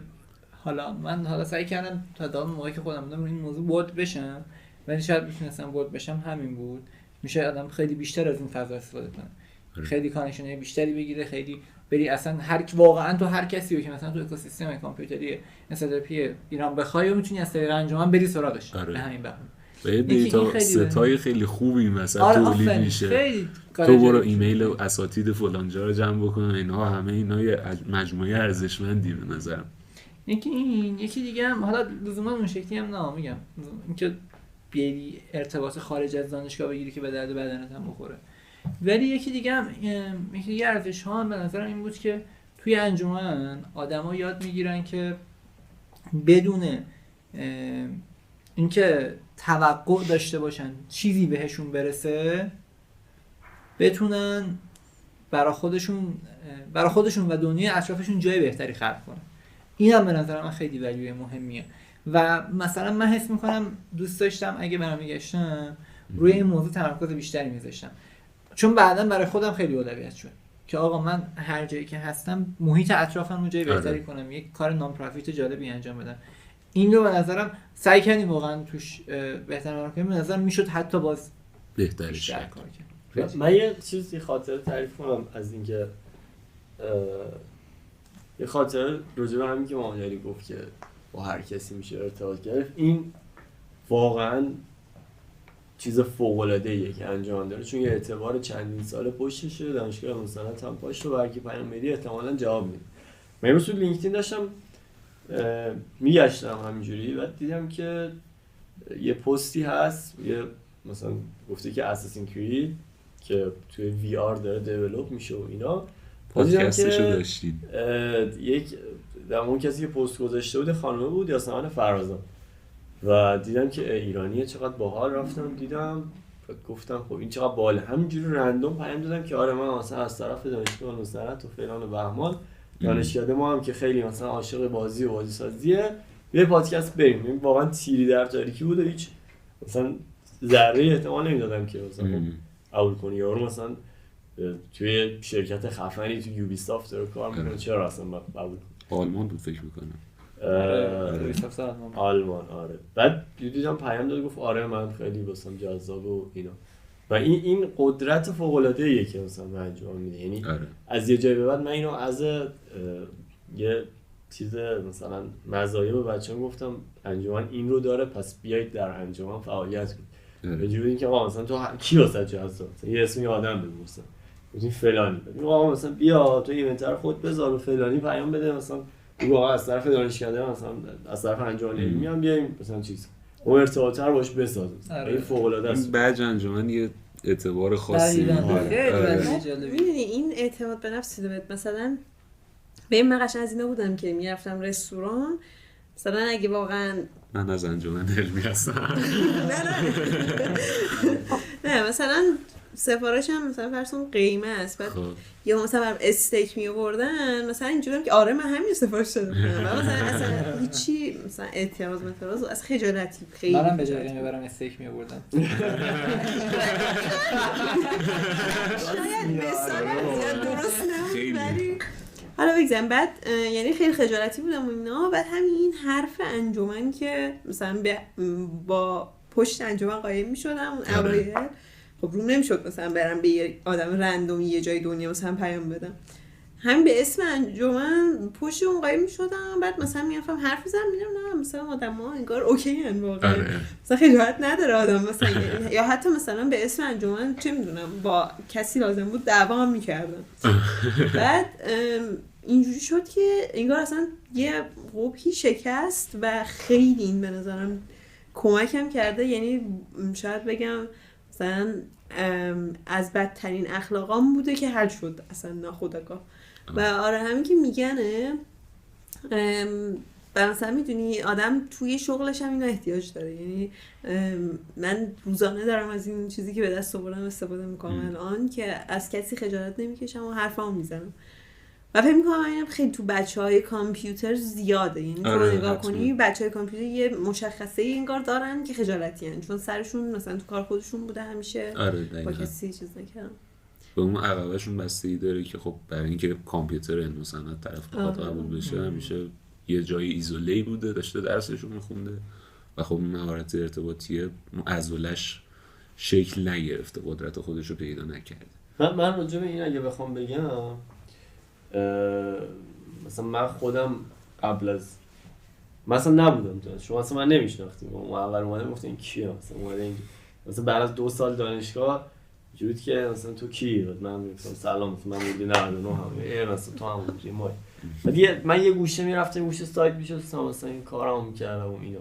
من سعی کردم تا دام موقعی که خودم بودم این موضوع بود بشم، ولی شاید میتونستم بود بشم همین بود، میشه آدم خیلی بیشتر از این فضا استفاده کنه، خیلی کانکشن‌های بیشتری بگیره، خیلی بری اصلا واقعا تو هر کسی که مثلا تو اکوسیستم کامپیوتری استارتاپی ایران بخوای و میتونی از طریق انجمن بری سراغش. به همین بهونه به دیتا ستای خیلی خوبی مثلا تولید میشه، تو برو ایمیل و اساتید فلانجا رو جمع بکن، اینها همه اینا یه مجموعه ارزشمندی به نظرم. یکی دیگه هم حالا لزوما اون شکلی هم نه، میگم اینکه بیاری ارتباط خارج از دانشگاه بگیری که به درد بدنت هم بخوره. ولی یکی دیگه ارزش ها هم به نظرم این بود که توی انجمن آدما یاد میگیرن که بدون اینکه توقع داشته باشن چیزی بهشون برسه بتونن برای خودشون و دنیای اطرافشون جای بهتری خلق کنن. این هم به نظر من خیلی ولیوی مهمیه و مثلا من حس میکنم دوست داشتم اگه برمیگشتم روی این موضوع تمرکز بیشتری میذاشتم، چون بعداً برای خودم خیلی اولویت شد که آقا من هر جایی که هستم محیط اطرافم رو جای بهتری کنم، یک کار نان پرافیت جالبی انجام بدم. این رو به نظرم سعی کردیم واقعا توش بهتر کنیم، به نظرم میشد حتی باز بهترش کار کرد. من یه چیزی خاطره تعریف کنم از اینکه یه خاطره راجع به همین که ماجری گفت که با هر کسی میشه ارتباط گرفت. این واقعا چیز فوق‌العاده‌ایه که انجام داره، چون یه اعتبار چندین سال پشتشه، دانشگاه مصنعت هم پاشه و هر کی پیام بدی احتمالاً جواب میده. من امروز تو لینکدین داشتم میگشتم همینجوری و دیدم که یه پستی هست، یه مثلا گفته که اساسین کرید که توی وی آر داره دیولپ میشه و اینا، پادکستشو داشتید. یک در اون کسی که پست گذاشته بود خانمه بود، یاسمن فرازان، و دیدم که ایرانیه، چقدر باحال. رفتم دیدم گفتم خب این چقدر باحال، همینجوری رندوم پیام دادم که آره من مثلا از طرف دانشگاه نصرت و فلان و بهمان، دانشگاه ما هم که خیلی مثلا عاشق بازی و بازی سازیه، یه پادکست بریم. واقعا تیری در تاریکی بود و هیچ مثلا ذره احتمال نمیدادم که مثلا قبول کنی. یارو مثلا توی شرکت خفنی تو یوبی سافت رو کار میکنه، چرا اصلا قبول آلمان بود فکر میکنم. آلمان آره. بعد دیدم پیام داد گفت آره من خیلی واسم جذاب و اینا، و این قدرت فوق العاده ایه که مثلا من انجام میده. یعنی از یه جایی به بعد من اینو از یه چیز مثلا مزایا به بچه‌ها گفتم انجمن این رو داره، پس بیایید در انجمن فعالیت کنید. به جوری اینکه آقا مثلا تو کی واسه جذاب، یه اسم یه آدم بگو، مثلا فلانی، آقا مثلا بیا تو ایونت رو خود بذار و فلانی پیام بده مثلا واقعا از طرف دانشکده مثلا از طرف انجمن علمی هم بیایم مثلا چیز اون ارتباط رو باش بسازیم. این فوق العاده است. بعد انجمن یه اعتبار خاصی می‌دونی این اعتماد به نفس چیزه. مثلا به این مقاش از اینا بودم که میرفتم رستوران، مثلا اگه واقعا من از انجمن علمی هستم نه مثلا سفارش هم مثلا فرسون قیمه است، بعد یا مثلا برام استیک می آوردن مثلا اینجوریه که آره من همین سفارش دادم مثلا اصلا هیچی مثلا اعتراض از خجالتی خیلی منم به جای قیمه برام استیک می آوردن. شاید مثلا درست نبود ولی حالا بگذارم. بعد یعنی خیلی خجالتی بودم و اینا. بعد همین حرف انجمن که مثلا با پشت انجمن قایم می‌شدم اون اوایل، خب روم نمیشد مثلا برم به یه آدم رندومی یه جای دنیا مثلا پیام بدم، همین به اسم انجمن پشت اون قایم می‌شدم. بعد مثلا میرفتم حرف بزنم می‌دونم نه مثلا آدم‌ها انگار اوکی ان واقعا مثلا خجالت نداره آدم مثلا یا حتی مثلا به اسم انجمن چه میدونم با کسی لازم بود دعوا هم می‌کردم. بعد اینجوری شد که انگار اصلا یه قبحی شکست و خیلی این به نظرم کمکم کرده. یعنی شاید بگم مثلا از بدترین اخلاقام بوده که حل شد اصلا ناخودآگاه. و آره همین که میگنه مثلا میدونی آدم توی شغلش هم اینو احتیاج داره. یعنی من روزانه دارم از این چیزی که به دست آوردم استفاده میکنم الان که از کسی خجالت نمیکشم و حرفامو میزنم. و فکر می‌کنم اینم خیلی تو بچه‌های کامپیوتر زیاده. یعنی تو نگاه کنی بچه‌های کامپیوتر یه مشخصه انگار دارن که خجالتی ان، چون سرشون مثلا تو کار خودشون بوده همیشه با کسی چیز نکردن. به اون عقبشون بستگی داره که خب برای اینکه کامپیوتر علم و صنعت طرف بخواد قبول بشه همیشه یه جای ایزوله بوده داشته درسشو می‌خونده و خب اون مهارت ارتباطی عضلش شکل نگرفته، قدرت خودش رو پیدا نکرده. من راجع به این اگه بخوام بگم مثلا من خودم قبل از مثلا نبودم تو شما مثلا من نمیشناختیم اون اول اومده گفتن این کیه مثلا اومده این مثلا بعد از 2 سال دانشگاه جوری که مثلا تو کی من گفتم سلام من بودی 99 هم مثلا تو هم بودی ما من یه گوشه میرفتم یه گوشه سایت میشستم مثلا این کارامو میکردم و اینا.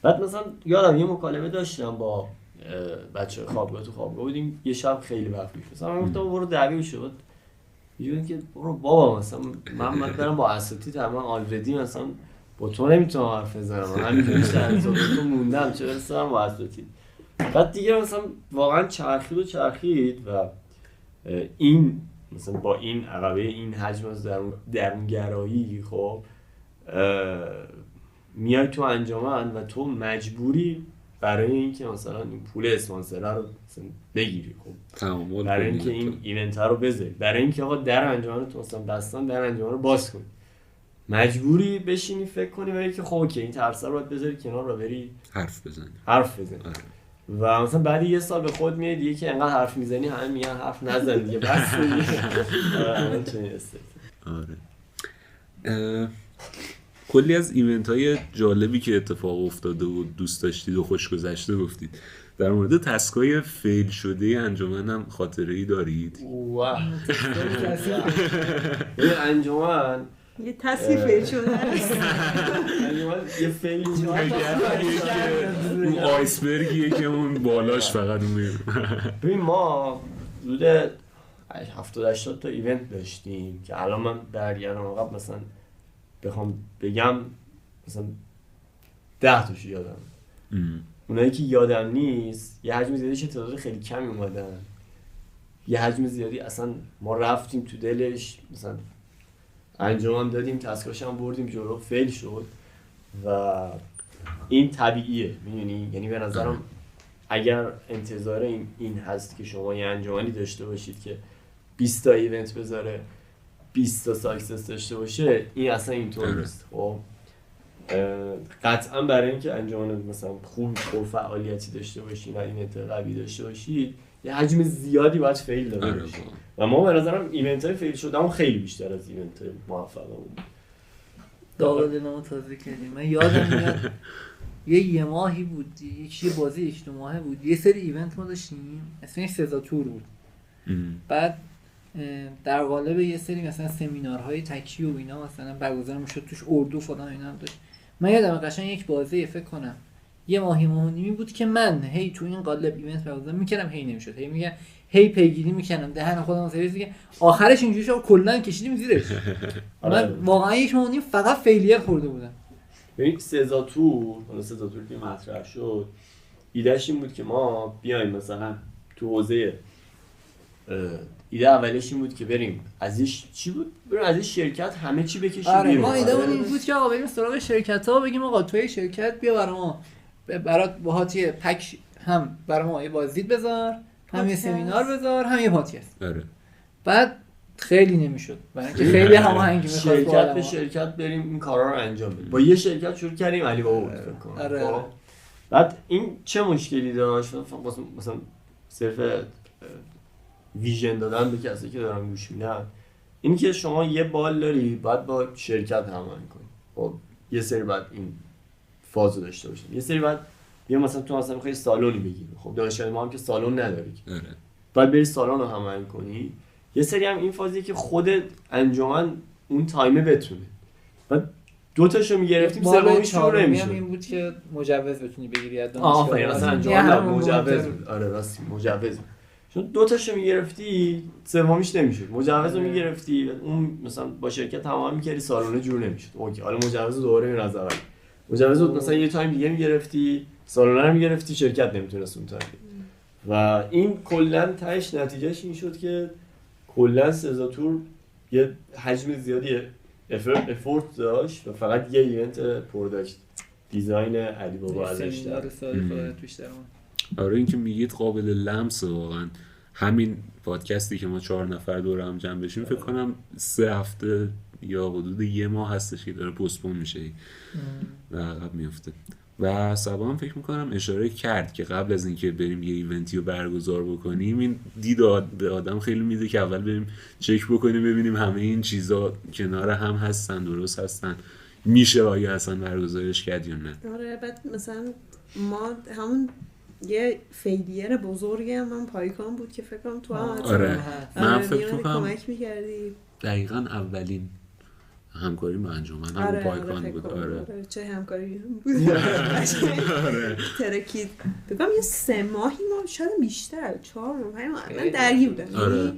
بعد مثلا یادم یه مکالمه داشتم با بچه خوابگاه، تو خوابگاه بودیم یه شب خیلی وقت پیش مثلا من گفتم برو دعوی شد یه که برو بابا مثلا من برم با اساتید من آلردی مثلا با تو نمیتونم حرف بزنم همینجوری سر تو موندم چه برسم با اساتید. بعد دیگه مثلا واقعا چرخید و این مثلا با این عقبه این حجم از درونگرایی خب میای تو انجمن و تو مجبوری برای اینکه مثلا این پول اسپانسر رو مثلا بگیری خب برای اینکه این ایونت رو بذاری، برای اینکه آقا در انجمن تو مثلا بستن در انجمن رو باز کنی، مجبوری بشینی فکر کنی برای که خب اوکی این ترسا رو باید بذاری کنار رو بری حرف بزنی. و مثلا بعد یه سال به خود میاد دیگه که انقدر حرف میزنی همه میگن حرف نزن دیگه بس دیگه. آره کلی از ایونت های جالبی که اتفاق افتاده و دوست داشتید و خوش گذشته گفتید. در مورد تسکای فیل شده انجمن هم خاطره‌ای دارید؟ واه این انجمن یه تصویر فیل شده است. یه فیل اون آیسبرگیه که اون بالاش فقط میره. ببین ما حدود 70-80 تا ایونت داشتیم که الان من برگردم عقب مثلا بخوام بگم مثلا 10 تاش یادم. اونایی که یادم نیست یه حجم زیادیش تعداد خیلی کمی اومدن، یه حجم زیادی اصلا ما رفتیم تو دلش مثلا انجام دادیم تسکاش هم بردیم جلو فیل شد و این طبیعیه میدونی. یعنی به نظرم اگر انتظار این هست که شما یه انجمنی داشته باشید که 20 تا ایونت بذاره 20 تا ساکسس داشته باشه این اصلا اینطور نیست. خب قطعا برای اینکه انجمن مثلا خوب و فعالیتی داشته باشید و ایونت قوی داشته باشید یه حجم زیادی باید فیل داده باشید و ما به نظرم ایونت های فیل شدهمون خیلی بیشتر از ایونت های موفقمون. داغ دلمو تازه کردیم. من یادم میاد یه ماهی بود یه بازی 2 ماهه بود یه سری ایونت ما داشتیم اسمش سزا تور بود. بعد در قالب یه سری مثلا سمینارهای تکی و اینا مثلا برگزار میشد، توش اردو فلان اینا هم داشت. من یادم قشنگ یک بازی فکر کنم یه ماهی نیمی بود که من هی تو این قالب ایونت برگزار میکردم، هی نمیشد، هی میگم هی پیگیری میکنم دهن خودم سرویس دیگه، آخرش اینجوری شد کلا کشیدیم زیرش. من واقعا یک ماه نیم فقط فیلیر خورده بودم. ببین سزاتور که مطرح شد، ایدهش این بود که ما بیایم مثلا تو حوزه ایده اولیش این بود که بریم ازش چی بود؟ بریم ازش شرکت همه چی بکشیم. آره ما ایده اون این بود که آقا بریم سراغ شرکت‌ها بگیم آقا توی شرکت بیا برای ما برات باهات یه پک هم برای ما یه بازدید بذار، هم یه سمینار بذار، هم یه پادکست. آره. بعد خیلی نمیشد، برای اینکه خیلی هماهنگی می‌خواست شرکت به شرکت بریم این کارا رو انجام بدیم. با یه شرکت شروع کردیم علی بابا بود فکر کنم. آره. بعد این چه مشکلی داشت؟ مثلا صرف ویژن دادن به کسی که دارن گوش میدن، این که شما یه بال داری بعد با شرکت هماهنگ کنی، خب یه سری بعد این فازو داشته باشیم، یه سری بعد یه مثلا تو مثلا می‌خوای سالونی بگیری، خب دانشگاه ما هم که سالن نداری، بعد بری سالن رو هماهنگ کنی. یه سری هم این فازیه که خود انجمن اون تایمه بتونه، بعد دو تاشو میگرفتیم سومیش رو نمیشد. این بود که مجوز بتونی بگیری از دانشگاه. آفرین، مثلا انجمن مجوز بود. آره راست مجوز. چون دو تاشو میگرفتی سومیش نمیشد. مجوز رو میگرفتی اون مثلا با شرکت تمام میکردی سالونه جور نمیشد. اوکی حالا مجوز دوباره میاد از اول. مجوز رو مثلا یه تایم دیگه میگرفتی، سالونه رو میگرفتی، شرکت نمیتونست اون تایم. و این کلا تهش نتیجهش این شد که کلا سزاتور یه حجم زیادی افورت داشت و فقط یه ایونت پروداکت دیزاین علی بابا ازش داشت. آره این که میگید قابل لمسه واقعا. همین پادکستی که ما 4 نفر دور هم جمع بشیم فکر کنم 3 هفته یا حدود 1 ماه هستش که داره پستپون میشه و عقب میفته. و سبا هم فکر میکنم اشاره کرد که قبل از اینکه بریم یه ایونتی رو برگزار بکنیم این دید به آدم خیلی میده که اول بریم چک بکنیم ببینیم همه این چیزا کنار هم هستن، درست هستن، میشه آیا اصلا برگزارش کرد یا نه. آره بعد مثلا ما همون یه فیلیر بزرگی هم من پایکان بود که فکر کنم تو هم آره من فکر میکنم کمک میکردی. دقیقاً اولین همکاری با انجمن همون پایکان بود. آره چه همکاری بود. آره ترکید بگم یه 3 ماهی ما شاید بیشتر 4 ماه من درگیر بودم. آره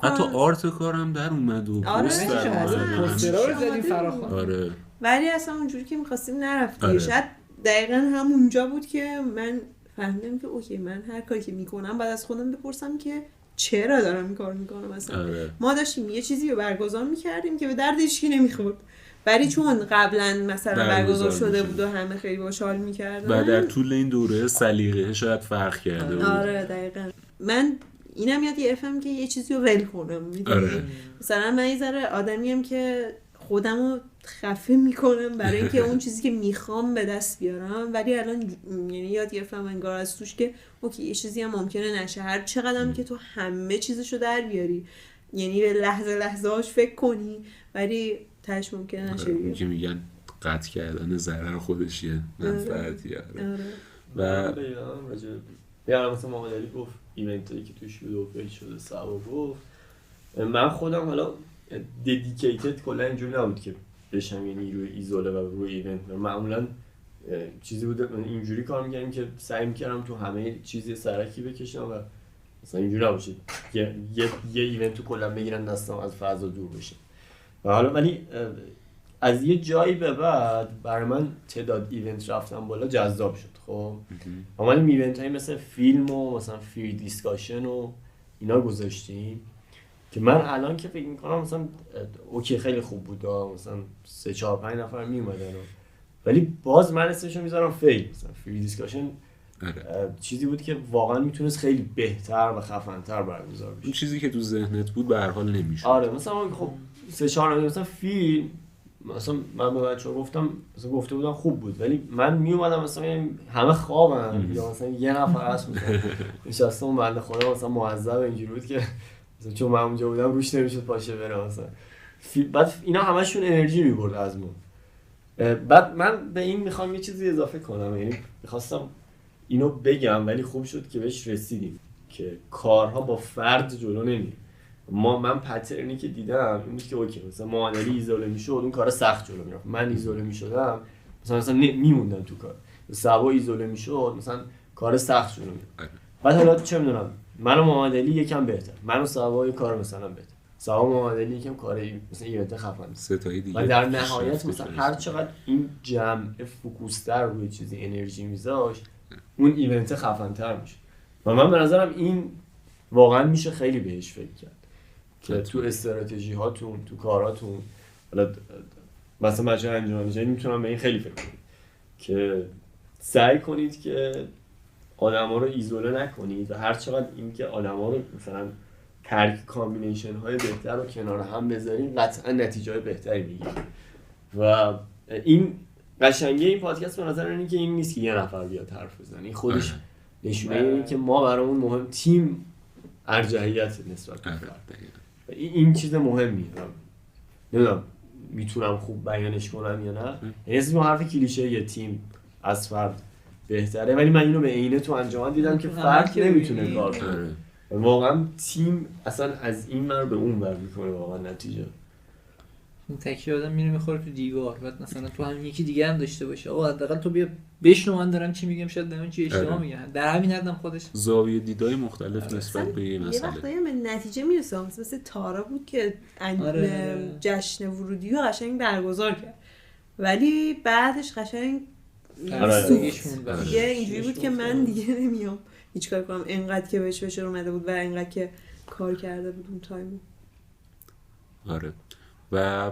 حتی آرت کارم در اومد و پست در اومد، پوسترها رو زدیم فراخوان. آره ولی اصلا اونجوری که می‌خواستیم نرفتیم. شاید دقیقاً همونجا بود که من فهمیدم که اوکی من هر کاری که میکنم بعد از خودم بپرسم که چرا دارم این کار میکنم. مثلا ما داشتیم یه چیزی رو برگزار میکردیم که به درد هیچکی نمیخورد، ولی چون قبلا مثلا برگزار شده بود و همه خیلی باهاش حال میکردن و در طول این دوره سلیقه شاید فرق کرده بود. آره دقیقاً. من اینم یاد گرفتم که یه چیزی رو ول کنم. مثلا من یه ذره آدمیم که خودمو خفه میکنم برای اینکه اون چیزی که میخوام به دست بیارم، ولی الان یعنی یاد گرفتم انگار از توش که اوکی یه چیزی هم ممکنه نشه، هر چقدرم که تو همه چیزشو در بیاری، یعنی به لحظه هاش فکر کنی ولی تاش ممکنه نشه بیاری. که میگن قطع کردن ضرر خودشیه منفعتیه. و یعنی مثلا محمد گفت ایونتایی که توش بود و فیل شده سبا گفت من خودم حالا ددیکیتد کلا اینجوری نبود که بشم یعنی روی ایزوله و روی ایونت. معمولا چیزی بود اینجوری کار می‌کردیم که سعی می‌کردم تو همه چیزی سرکی بکشم و مثلا اینجوری نباشه یه ایونت تو کلا بگیرن دستم از فضا دور بشه. و حالا ولی از یه جایی به بعد برای من تعداد ایونت رفتم بالا جذاب شد. خب ما این ایونت‌های مثل فیلم و مثلا فری دیسکاشن و اینا گذاشتیم که من الان که فکر میکنم مثلا اوکی خیلی خوب بود مثلا 3-4-5 نفر میومدن ولی باز من اسمشو میذارم فیل. مثلا فری دیسکاشن چیزی بود که واقعا میتونست خیلی بهتر و خفن‌تر برگزار بشه. اون چیزی که تو ذهنت بود به هر حال نمیشه. آره مثلا خب 3-4 مثلا فیلم مثلا من به بچه‌ها گفتم مثلا گفته بودم خوب بود ولی من میومدم مثلا همه خوابن یا مثلا یه نفر هست مثلا نشسته اون بنده خدا مثلا معذب اینجوری بود که مثلا چون من اونجا بودم روش نمیشد پاشه بره مثلا. بعد اینا همشون انرژی میبرد از ما. بعد من به این میخوام یه چیزی اضافه کنم، یعنی میخواستم اینو بگم ولی خوب شد که بهش رسیدیم که کارها با فرد جلو نمیره. من پترنی که دیدم این بود که اوکی مثلا معادلی ایزوله میشد اون کار سخت جلو میرفت، من ایزوله میشدم مثلا میموندم تو کار، سبا ایزوله میشد مثلا کار سخت جلو میرفت. بعد حالا چه میدونم من و معادلی یکم بهتر، من و سبا کار مثلا بهتر، سبا معادلی یکم کار مثلا ایونت خفن ستایی دیگه و در نهایت مثلا هر چقدر این جمع فوکوستر روی چیزی انرژی میذاشت اون ایونت خفن‌تر میشه و من به نظرم این واقعا میشه خیلی بهش فکر کرد که تو استراتژی هاتون تو کاراتون حالا مثلا بچه انجام جدید میتونم به این خیلی فکر کنید که سعی کنید که آدما رو ایزوله نکنید و هر چقدر این که آدما رو مثلا ترک کامبینیشن های بهتر رو کنار هم بذارین قطعا نتیجه های بهتری میگیرید و این قشنگی این پادکست به نظر اینه که این نیست که یه نفر بیاد حرف بزنه، این خودش نشونه اینه که ما برامون مهم تیم ارجحیت نسبت به فرد. این چیز مهمیه. نمیدونم میتونم خوب بیانش کنم یا نه، یعنی اسم حرف کلیشه یه تیم از فرد بهتره، ولی من اینو به عینه تو انجمن دیدم که فرد نمیتونه کار کنه. واقعا تیم اصلا از این ور به اون ور میکنه واقعا نتیجه. این تکیه آدم میره میخوره تو دیوار، بعد مثلا تو هم یکی دیگه هم داشته باشه آقا حداقل تو بیا بشنو من دارم چی میگم، شاید من چی اشتباه میگم، در همین حدم خودش زاویه دیدای مختلف نسبت به یه مسئله. یه وقتایی به نتیجه میرسه مثل تارا بود که جشن ورودی رو قشنگ برگزار کرد ولی بعدش قشنگ دیگه اینجوری بود که من دیگه نمیام هیچ کار کنم، انقدر که بهش فشار اومده بود و انقدر که کار کرده بود اون تایم. آره و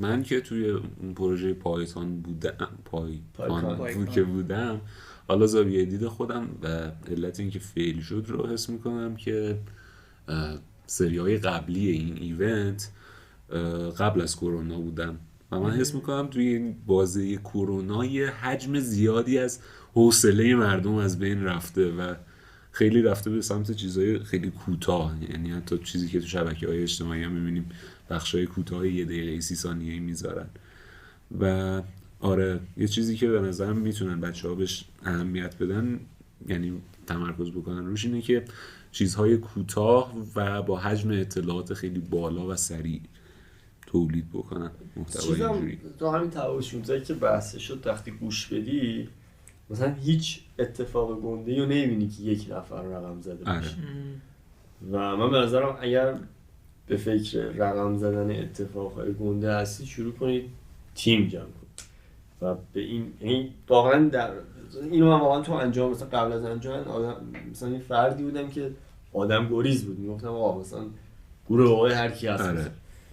من که توی اون پروژه پایتون بودم حالا زاویه دید خودم و علت اینکه فیل شد رو حس میکنم که سری‌های قبلی این ایونت قبل از کرونا بودم و من حس میکنم توی این بازه کرونا یه حجم زیادی از حوصله مردم از بین رفته و خیلی رفته به سمت چیزهای خیلی کوتاه، یعنی حتی چیزی که تو شبکه‌های اجتماعی هم می‌بینیم بخشای کوتاه 1 دقیقه 30 ثانیه‌ای میذارن و آره یه چیزی که به نظرم میتونن بچه‌ها بهش اهمیت بدن یعنی تمرکز بکنن روش اینه که چیزهای کوتاه و با حجم اطلاعات خیلی بالا و سریع تولید بکنن محتوای اینجوری. تو همین تواضعی که بحثش شد وقتی گوش بدی مثلا هیچ اتفاق گنده‌ای رو نمی‌بینی که یک نفر رقم زده باشه و من به نظرم اگر به فکر رقم زدن اتفاقهای گنده هستی شروع کنید تیم جمع کنید و به این واقعا در اینو من واقعا تو انجام مثلا قبل از انجام مثلا این فردی بودم که آدم گریز بود میگفتم آقا مثلا گروه آقای هر کی هست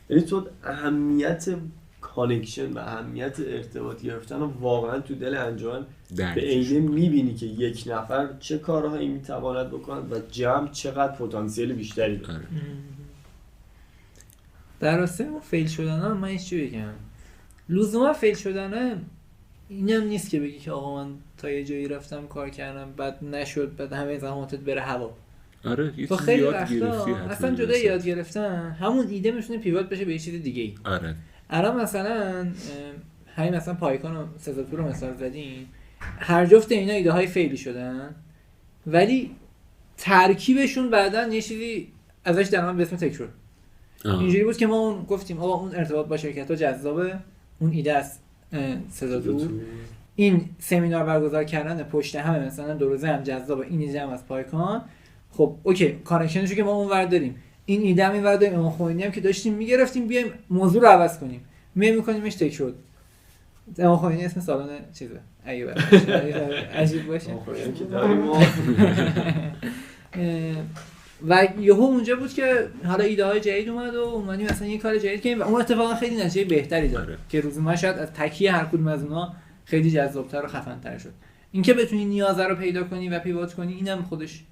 یعنی تو اهمیت کانکشن و اهمیت ارتباط گرفتن رو واقعا تو دل انجام به عینه میبینی که یک نفر چه کارهایی میتواند بکند و جمع چقدر پتانسیل بیشتری داره. در راستای ما فیل شدن ها من چی بگم لزوما فیل شدن ها اینم نیست که بگی که آقا من تا یه جایی رفتم کار کردم بعد نشد بعد همه زحماتت بره هوا. آره یه تو خیلی وقتا اصلا جدا یاد گرفتن همون ایده میتونه پیوت بشه به یه چیز دیگه ای. آره الان مثلا همین مثلا پایکان و سزاتور رو مثال زدیم، هر جفت اینا ایده های فیلی شدن ولی ترکیبشون بعدن یه چیزی ازش در من به اسم تکرار. اینجوری بود که ما اون گفتیم آقا اون ارتباط با شرکت ها جذابه، اون ایده از سزاتور، این سمینار برگزار کردن پشت همه مثلا دو روزه هم جذابه، این ایده هم از پایکان. خب اوکی کانکشنشو که ما اونور داریم، این ایده هم اینور داریم، امام خمینی هم که داشتیم میگرفتیم بیایم موضوع رو عوض کنیم میکنیمش تکرار. امام خمینی اسم سالن چیزه اگه عجیب باشه و یهو اونجا بود که حالا ایده های جدید اومد و اومدیم مثلا یه کار جدید کردیم و اون اتفاقا خیلی نتیجه بهتری داره که روزمره شاید از تکیه هر کدوم از اونها خیلی جذاب‌تر و خفن‌تر شد. اینکه بتونی نیاز رو پیدا کنی و پیوت کنی اینم خودش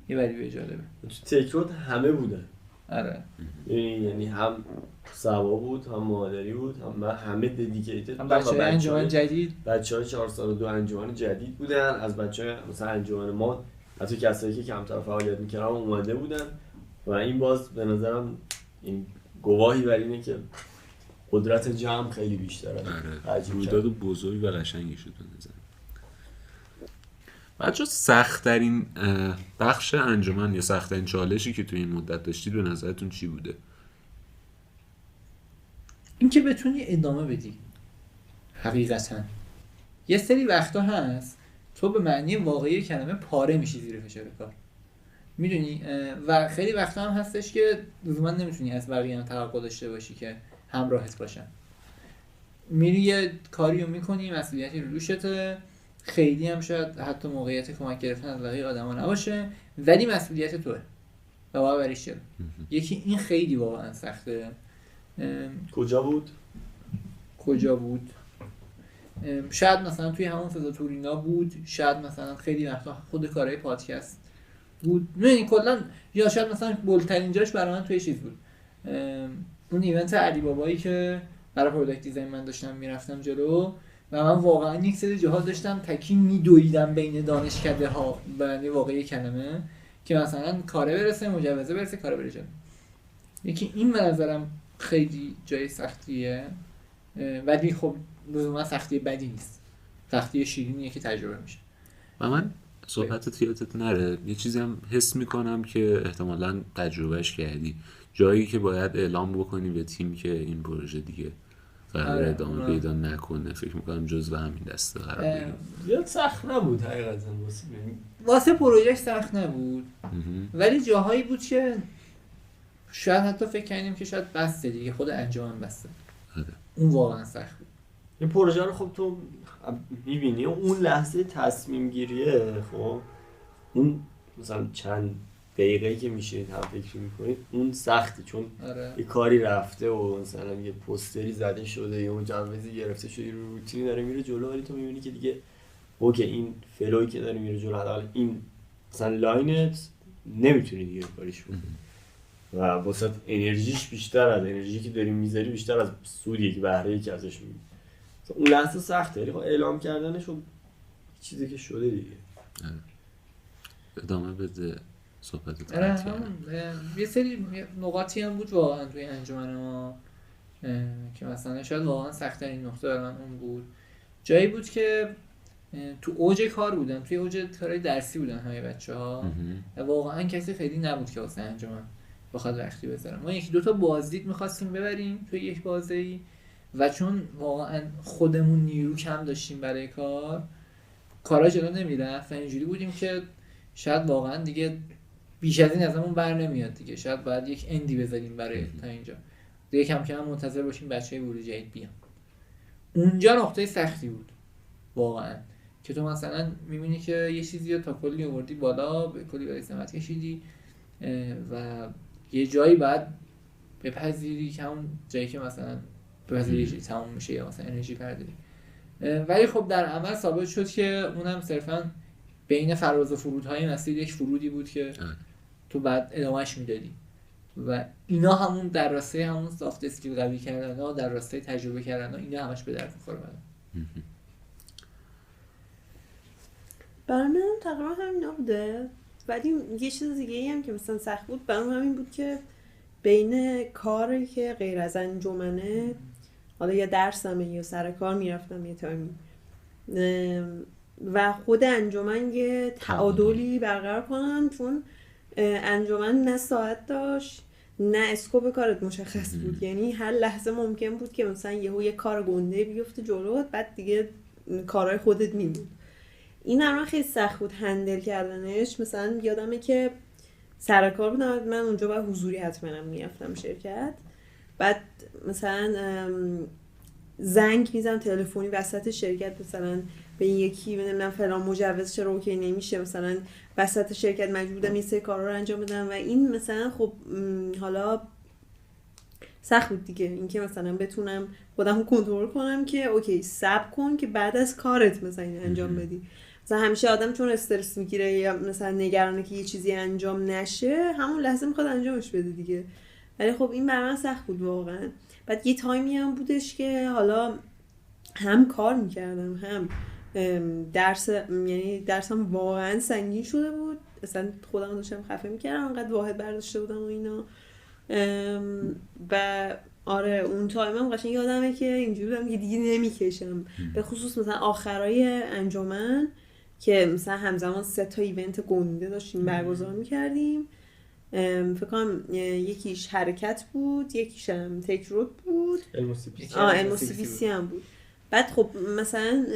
یه ولی جالبه. تو تکرار همه بودن. آره یعنی هم سوا بود هم مادری بود هم همه ددیکیتد هم بچه‌های انجمن جدید، بچه‌های 402 انجمن جدید بودن، از بچه‌های مثلا انجمن ما حتی کسایی که کمتر فعالیت می‌کردن اومده بودن و این باز به نظرم این گواهی بر اینه که قدرت جمع خیلی بیشتره. رویداد بزرگ و قشنگی شد به نظر. بچه سخت‌ترین بخش انجمن یا سخت‌ترین چالشی که توی این مدت داشتید به نظرتون چی بوده؟ اینکه بتونی ادامه بدی. حقیقتا یه سری وقتا هست تو به معنی واقعی کلمه پاره میشی زیر فشار کار، میدونی، و خیلی وقتا هم هستش که لزوما نمیتونی از بقیه هم توقع داشته باشی که همراهت باشن. میری یه کاری رو میکنی، مسئولیتی رو دوشته، خیلی هم شاید حتی موقعیت کمک گرفتن از بقیه آدما نباشه، ولی مسئولیت توه و باید بریش جلو. یکی این خیلی واقعا سخته. کجا بود؟ شاید مثلا توی همون فضا تورینا بود، شاید مثلا خیلی وقتا خود کارهای پادکست بود، نه کلا، یا شاید مثلا بولترین جاش برای من توی چیز بود، اون ایونت علی بابایی که برای پروداکت دیزاین من داشتم میرفتم جلو و من واقعا یک سری جاها داشتم تکی میدویدم بین دانشکده ها به معنی واقعی کلمه که مثلا کاره برسه، مجوزه برسه، کاره بره جلو. یکی این به نظرم خیلی جای سختیه، ولی خب لزوما سختی بدی نیست، سختی شیرینیه که تجربه میشه. و من صحبتت یادت نره یه چیزی هم حس میکنم که احتمالاً تجربهش کردی، جایی که باید اعلام بکنی به تیم که این پروژه دیگه قرار ادامه پیدا نکنه، فکر میکنم جزو همین دسته قرار بگیره. زیاد سخت نبود حقیقتا واسه پروژه سخت نبود، ولی جاهایی بود که شاید حتی فکر کردیم که شاید بسته دیگه، خود انجام بسته. اون واقعا سخت بود. این پروژه رو خب تو میبینی اون لحظه تصمیم گیریه، خب اون مثلا چند دقیقه‌ای که میشینید هم فکر میکنید اون سخته، چون یه کاری رفته و مثلا یه پوستری زده شده یا مجوزی گرفته شده، رو روتینی داره میره جلو، ولی تو میبینی که دیگه اوکی این فلوی که داره میره جلو، حداقل این مثلا لاینت نمیتونی دیگه کاریش بکنی و واسه انرژیش بیشتر از انرژی که داری میذاری بیشتر از سودی که بهره‌ای که ازش میگیری. اون لحظه سخته، ولی خب اعلام کردنش و چیزی که شده دیگه. ادامه بده صحبتت. یه سری نقاطی هم بود واقعا توی انجمن ما که مثلا شاید واقعا سخت‌ترین نقطه برای من اون بود. جایی بود که تو اوج کار بودن، توی اوج کارهای درسی بودن همه بچه‌ها و واقعا کسی خیلی نبود که واسه انجمن بخواد وقتی بذاره. ما یکی دو تا بازدید می‌خواستیم ببریم توی یک بازی و چون واقعا خودمون نیرو کم داشتیم برای کارا جلو نمیرفت و اینجوری بودیم که شاید واقعا دیگه بیش از این ازمون بر نمیاد دیگه، شاید باید یک اندی بذاریم برای تا اینجا دیگه، کم کم منتظر باشیم بچه‌های ورود جدید بیان. اونجا نقطه سختی بود واقعا، که تو مثلا میبینی که یه چیزی رو تا کلی آوردی بالا، به کلی برای زحمت کشیدی و یه جایی باید بپذیری که اون جایی که مثلا بپذیری تموم میشه یا مثلا انرژی پرداری. ولی خب در عمل ثابت شد که اونم صرفا بین فراز و فرودهای مسیر یک فرودی بود که تو بعد ادامهش میدادی و اینا همون در راسته همون سافت اسکیل قوی کردن ها، در راسته تجربه کردن ها، اینا همش به درد میخوره. برای من تقریبا همینا بوده، ولی یه چیز دیگه هم که مثلا سخت بود برام همین بود که بین کاری که غیر از انجمنه، حالا یا درسمه یا سر کار میرفتم یه تایمی و خود انجمن یه تعادلی برقرار کنم، چون انجمن نه ساعت داشت نه اسکوپ کارت مشخص بود، یعنی هر لحظه ممکن بود که مثلا یه کار گنده بیفته جلوت، بعد دیگه کارهای خودت میمون. این هم خیلی سخت بود هندل کردنش. مثلا یادمه که سر کار بودم، من اونجا باید حضوری حتما میرفتم شرکت، بعد مثلا زنگ میزنم تلفنی وسط شرکت مثلا به این یکی ببینم فلان مجوز چرا اوکی نمیشه، مثلا وسط شرکت مجبورم یه سری کارا رو انجام بدم و این مثلا خب حالا سخت بود دیگه، اینکه مثلا بتونم خودمو کنترل کنم که اوکی صبر کن که بعد از کارت مثلا این انجام بدی. مثلا همیشه آدم چون استرس میگیره یا مثلا نگرانه که یه چیزی انجام نشه، همون لحظه میخواد انجامش بده دیگه، ولی خب این برای من سخت بود واقعا. بعد یه تایمی هم بودش که حالا هم کار میکردم هم درس، یعنی درسم واقعا سنگین شده بود، اصلا خودم داشتم خفه میکردم انقدر واحد برداشته بودم و اینا. و آره اون تایمم قشنگ یادمه که اینجوری بودم که دیگه نمیکشم، به خصوص مثلا آخرای انجمن که مثلا همزمان 3 تا ایونت گنده داشتیم برگزار میکردیم. فکر کنم یکیش حرکت بود، یکیش هم تک رود بود، علم و CBC هم بود. بعد خب مثلا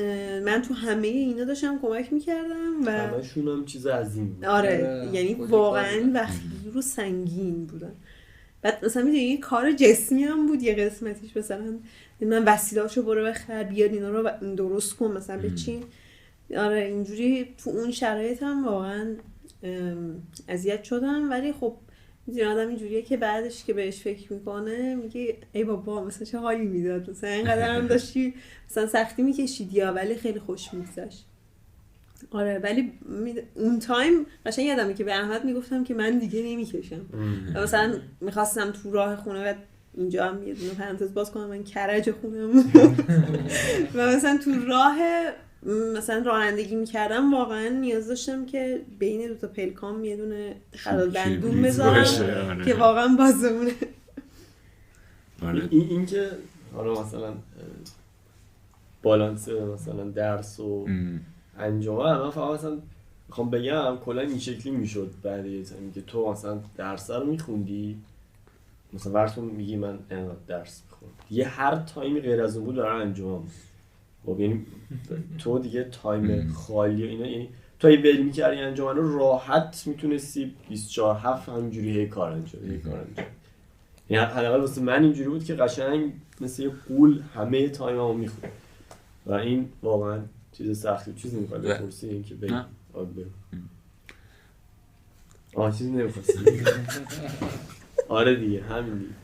من تو همه اینا داشتم کمک میکردم و همشون هم چیز عظیم بود. آره یعنی واقعا وقتی رو سنگین بودن. بعد مثلا میدونی یه کار جسمی هم بود یه قسمتیش، مثلا من وسیله‌اشو برو بخر بیاد اینا رو درست کن مثلا بچین. آره اینجوری تو اون شرایط هم واقعا اذیت شدم، ولی خب میدونی آدم اینجوریه که بعدش که بهش فکر میکنه میگه ای بابا مثلا چه حالی میداد، مثلا اینقدر هم داشتی مثلا سختی میکشیدی ولی خیلی خوش میگذشت. آره ولی اون تایم قشنگ یادمه که به احمد میگفتم که من دیگه نمیکشم و مثلا میخواستم تو راه خونه و اینجا هم یه دونه پرانتز باز کنم، من کرج خونم و مثلا تو راه مثلا رانندگی میکردم واقعا نیاز داشتم که بین دو تا پلکام یه دونه خلال دندون بذارم که واقعا بازمونه. این که حالا مثلا بالانس مثلا درس و انجام من فقط مثلا میخوام بگم کلا این شکلی میشد بعد یه تایمی که تو مثلا درس رو میخوندی، مثلا ورتون میگی من انقدر درس میخونم دیگه، هر تایمی غیر از اون بود برای انجام. خب یعنی تو دیگه تایم خالی اینا، یعنی تو اگه ول می‌کردی انجام رو راحت میتونستی 24/7 همینجوری کار انجام. یعنی حداقل واسه من اینجوری بود که قشنگ مثل یه قول همه تایممو میخوندم و این واقعا چیز سختی. چیزی می‌خواد بپرسی این که بگم چیزی نمی‌خواستی. آره دیگه همین دیگه.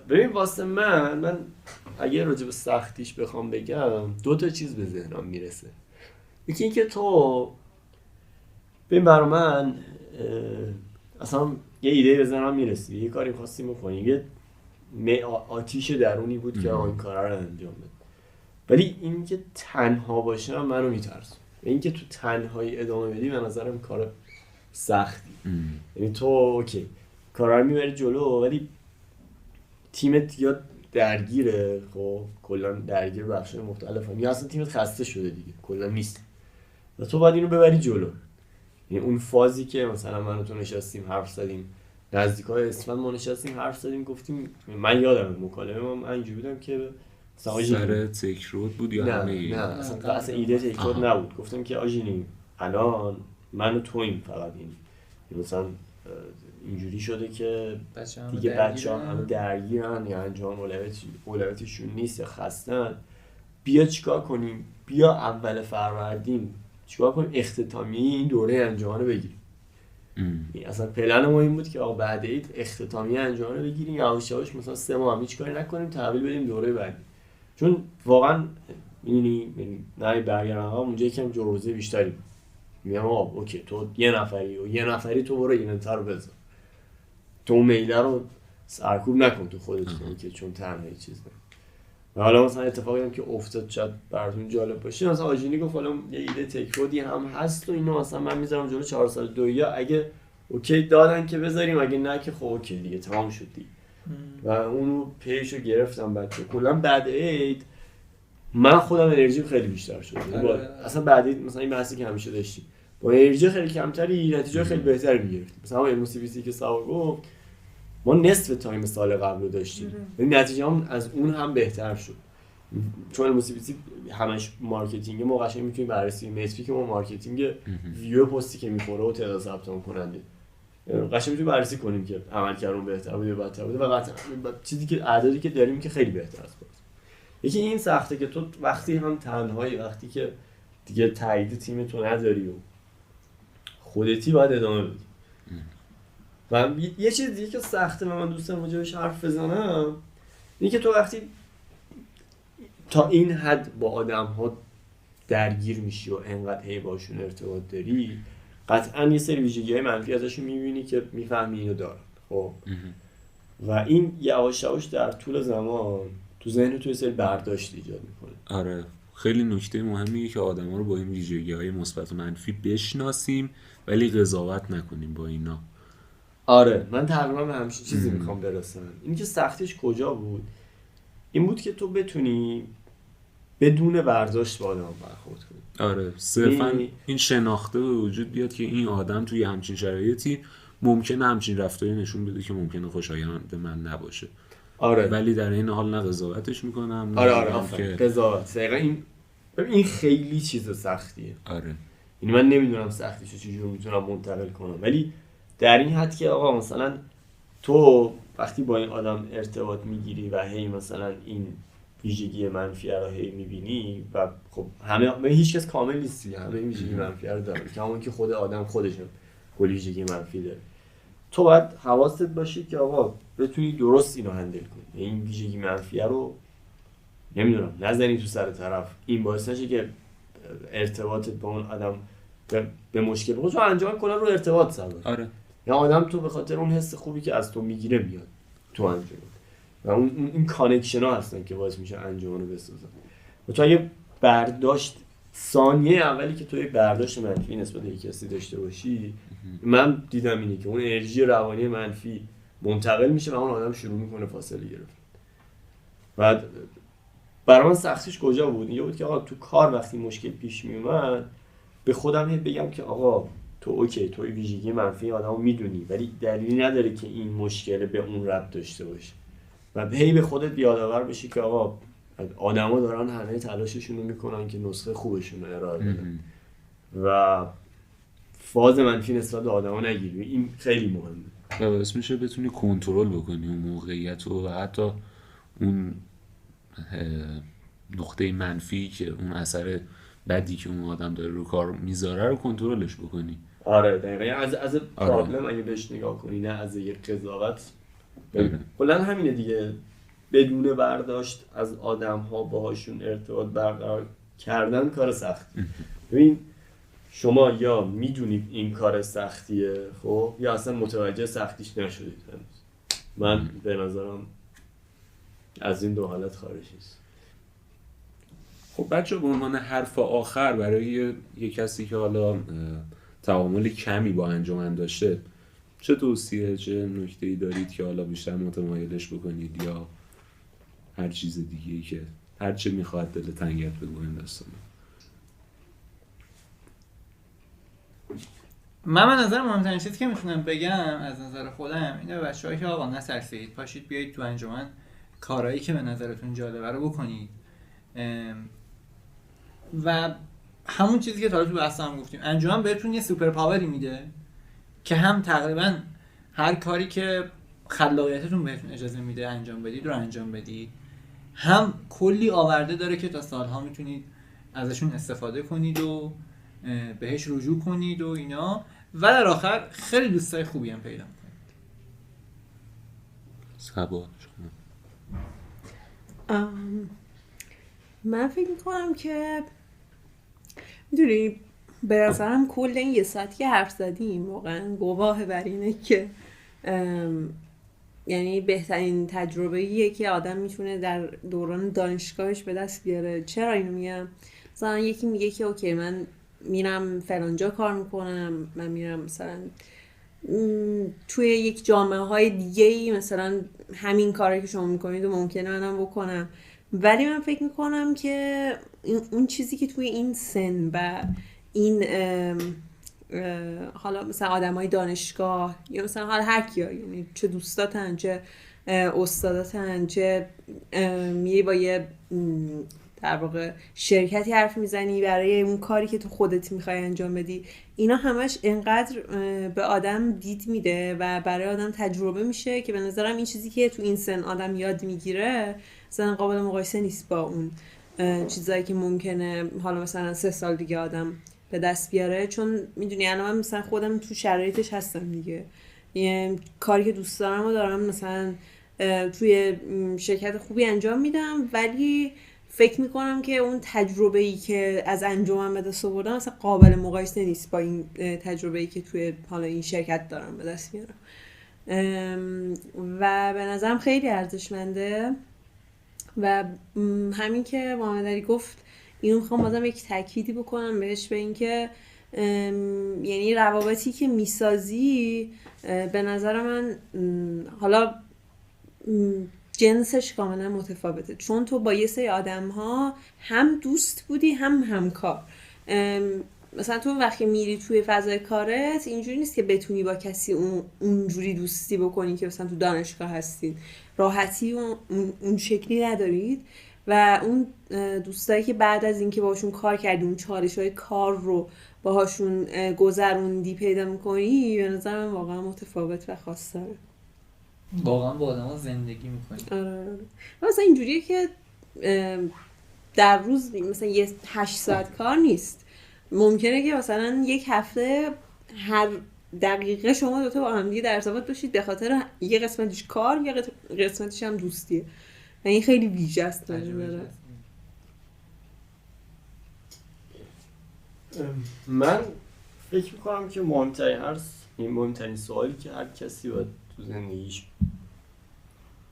ببین واسه من اگه راجع به سختیش بخوام بگم 2 تا چیز به ذهنم میرسه. یکی اینکه تو ببین برای من اصلا یه ایده به ذهنم میرسید، یه کاری خواستیم بکنیم، یه آتیش درونی بود که این کارا رو انجام بده، ولی اینکه تنها باشم منو میترسه. اینکه تو تنهایی ادامه بدی به نظرم کار سختی. یعنی تو اوکی کارا رو میبری جلو ولی تیمت یا درگیره، خب کلا درگیر بخشای مختلفه، یا اصلا تیمت خسته شده دیگه کلا نیست و تو باید اینو ببری جلو. یعنی اون فازی که مثلا من و تو نشستیم حرف زدیم نزدیکای اسفند ما نشستیم حرف زدیم گفتیم، من یادم مکالمه من اینجوری بودم که سر تک رود بود یا نه اصلا ایده تک رود نبود. گفتم که آجینی الان من و تویم فقط این مثلا اینجوری شده که دیگه بچه‌ها همه درگیرن یا انجام اولویتشون نیست یا خستن، بیا چیکار کنیم؟ بیا اول فروردین چیکار کنیم اختتامیه این دوره انجام رو بگیریم. اصلا پلن ما این بود که آقا بعد عید اختتامیه انجام رو بگیریم، یواش یواش مثلا 3 ماه هم هیچ کاری نکنیم تحویل بدیم دوره بعدی. چون واقعا می‌بینی نه برگردم اونجا یکم جروزه بیشتری میگم آقا اوکی تو یه نفری تو برو ایونت‌ها رو بزن، تو میله رو سرکوب نکن تو خودت که چون تنهایی چیز نه. و حالا مثلا اتفاقی هم که افتاد شاید براتون جالب باشه، مثلا آژینی گفت حالا یه ایده تکرودی هم هست و اینو مثلا من میذارم جلو 402 یا اگه اوکی دادن که بذاریم، اگه نه که خب اوکی دیگه تمام شد دیگه. و اونو پیشو گرفتم بچه. کلا بعد عید من خودم انرژیم خیلی بیشتر شد. اصلا بعد عید مثلا این بحثی که همیشه داشتیم با انرژی خیلی کمتری نتیجه خیلی بهتری میگرفتیم. مثلا علم CBC که سوار گفت ما نصف تایم سال قبل رو داشتیم، ولی نتیجه هم از اون هم بهتر شد. چون علم CBC همش مارکتینگ، ما قشنگ میتونیم بررسی متریک ما مارکتینگ ویو پستی که میخوره و تعداد ثبت نام کننده قشنگ میتونیم بررسی کنیم که عملکردمون بهتر بوده یا بدتر بوده و قطعا چیزی که اعدادی که داریم که خیلی بهتر است. یکی این سخته که تو وقتی هم تنهایی، وقتی که دیگه تایید تیم تو نداری و خودتی باید ادامه بدی. و یه چیز دیگه که سخته و من دوستم راجعش حرف بزنم اینه که تو وقتی تا این حد با آدم‌ها درگیر میشی و انقدر هی باشون ارتباط داری، قطعاً یه سری ویژگی‌های منفی ازشون می‌بینی که می‌فهمی اینو دارن. خب و این یواش یواش در طول زمان تو ذهن تو یه سری برداشت ایجاد می‌کنه. آره خیلی نکته مهمیه که آدم‌ها رو با این ویژگی‌های مثبت و منفی بشناسیم ولی قضاوت نکنیم با اینا. آره من تقریبا به همین چیزی میخوام برسم. این که سختیش کجا بود؟ این بود که تو بتونی بدون برداشت با آدم برخورد کنی. آره صرفا می- این شناخته به وجود بیاد که این آدم توی همچین شرایطی ممکنه همچین رفتاری نشون بده که ممکنه خوشایند من نباشه، آره ولی در این حال نه قضاوتش میکنم نه آره میگم آفرین، که قضاوت. دقیقاً این خیلی چیز سختیه. آره یعنی من نمیدونم سختیشو چجوری میتونم منتقل کنم، ولی در این حد که آقا مثلا تو وقتی با این آدم ارتباط میگیری و هی مثلا این ویژگی منفی رو هی میبینی و خب همه هیچ کس کامل نیستی، همه این ویژگی منفی رو داره، که همون که خود آدم خودشم کلی ویژگی منفی داره. تو باید حواست باشه که آقا بتونی درست اینو هندل کنی، این ویژگی منفی رو نمیدونم نزنی تو سر طرف، این باعث نشه که ارتباطت با اون آدم به مشکل بخوره. تو انجام کلا رو ارتباط سوار. آره یا آدم تو به خاطر اون حس خوبی که از تو میگیره میاد تو انجام و این کانکشن ها هستن که باعث میشه انجام رو بسازن. و تو اگه برداشت ثانیه اولی که تو یه برداشت منفی نسبت به کسی داشته باشی، من دیدم اینه که اون انرژی روانی منفی منتقل میشه و اون آدم شروع میکنه فاصله گرفتن. بعد برای من سختیش کجا بود؟ اینجا بود که آقا تو کار وقتی مشکل پیش میومد به خودم هی بگم که آقا تو اوکی، تو ویژگی منفی آدمو میدونی ولی دلیلی نداره که این مشکل به اون ربط داشته باشه و هی به خودت یادآور بشی که آقا آدما دارن همه تلاششون رو میکنن که نسخه خوبشون رو ارائه بدن و فاز منفی نسبت به آدما نگیری. این خیلی مهمه. و باعث میشه بتونی کنترل بکنی اون موقعیت رو و حتی اون نقطه منفی که اون اثر بدی که اون آدم داره رو کار میذاره رو کنترلش بکنی. آره دقیقاً از آره. پرابلم اگه بهش نگاه کنی نه از یک قضاوت. آره. کلا همینه دیگه، بدون برداشت از آدم ها باهاشون ارتباط برقرار کردن کار سخت. ببین شما یا میدونید این کار سختیه خب یا اصلا متوجه سختیش نشدید هنوز. من به نظرم از این دو حالت خارج نیست. خب بچه به عنوان حرف آخر برای یه کسی که حالا تعامل کمی با انجمن داشته چه توصیه چه نکته‌ای دارید که حالا بیشتر متمایلش بکنید یا هر چیز دیگه‌ای که هر چه میخواد دل تنگت بگو این داستانه؟ من به نظر مهمترین چیزی که میتونم بگم از نظر خودم اینه به بچه‌ها که آقا نترسید، پاشید بیایید تو انجمن کارهایی که به نظرتون جالبه رو بکنید و همون چیزی که تا حالا تو بحث هم گفتیم، انجمن بهتون یه سوپر پاوری میده که هم تقریبا هر کاری که خلاقیتتون بهتون اجازه میده انجام بدید رو انجام بدید، هم کلی آورده داره که تا سالها میتونید ازشون استفاده کنید و بهش رجوع کنید و اینا، و در آخر خیلی دوستای خوبی هم پیدا میکنید. صبا شما؟ من فکر میکنم که میدونی به نظرم کل این یه ساعتی که حرف زدیم واقعا گواه بر اینه که یعنی بهترین تجربه‌ایه که آدم میتونه در دوران دانشگاهش به دست بیاره. چرا اینو میگم؟ مثلا یکی میگه که اوکی من میرم فلانجا کار میکنم، من میرم مثلا توی یک جامعه های دیگه ای مثلا همین کاری که شما میکنید و ممکنه منم بکنم، ولی من فکر میکنم که اون چیزی که توی این سن و این حالا مثلا آدم های دانشگاه یا مثلا حالا هر کیا، یعنی چه دوستاتن چه استاداتن چه میری با یه در واقع شرکتی حرف میزنی برای اون کاری که تو خودت میخوای انجام بدی، اینا همش انقدر به آدم دید میده و برای آدم تجربه میشه که به نظرم این چیزی که تو این سن آدم یاد میگیره مثلا قابل مقایسه نیست با اون چیزایی که ممکنه حالا مثلا 3 سال دیگه آدم به دست بیاره. چون میدونی الان من مثلا خودم تو شرایطش هستم دیگه، یه کاری که دوست دارم و دارم مثلا توی شرکت خوبی انجام میدم، ولی فکر میکنم که اون تجربه‌ای که از انجمن به دست آوردم مثلا قابل مقایسه نیست با این تجربه‌ای که توی حالا این شرکت دارم به دست میارم و به نظرم خیلی ارزشمنده. و همین که محمد علی گفت اینو میخوام بازم یک تأکیدی بکنم بهش، به این که یعنی روابطی که میسازی به نظر من حالا جنسش کاملا متفاوته، چون تو با یه سری آدم ها هم دوست بودی هم همکار. مثلا تو وقتی میری توی فضای کارت اینجوری نیست که بتونی با کسی اونجوری دوستی بکنی که مثلا تو دانشگاه هستید، راحتی اون شکلی ندارید و اون دوستایی که بعد از اینکه باشون کار کردی اون چالش‌های کار رو باهاشون گذروندی پیدا می‌کنی، به نظر من واقعا متفاوت و خاص داره. واقعا با آدم‌ها زندگی می‌کنی. آره. مثلا اینجوریه که در روز مثلا یه 8 ساعت کار نیست، ممکنه که مثلا یک هفته هر دقیقه شما دوتا با هم دیگه در ارتباط باشید به خاطر یه قسمتش کار، یه قسمتش هم دوستیه و این خیلی ویژه است. من فکر میکنم که مهمترین سوالی که هر کسی باید تو زندگیش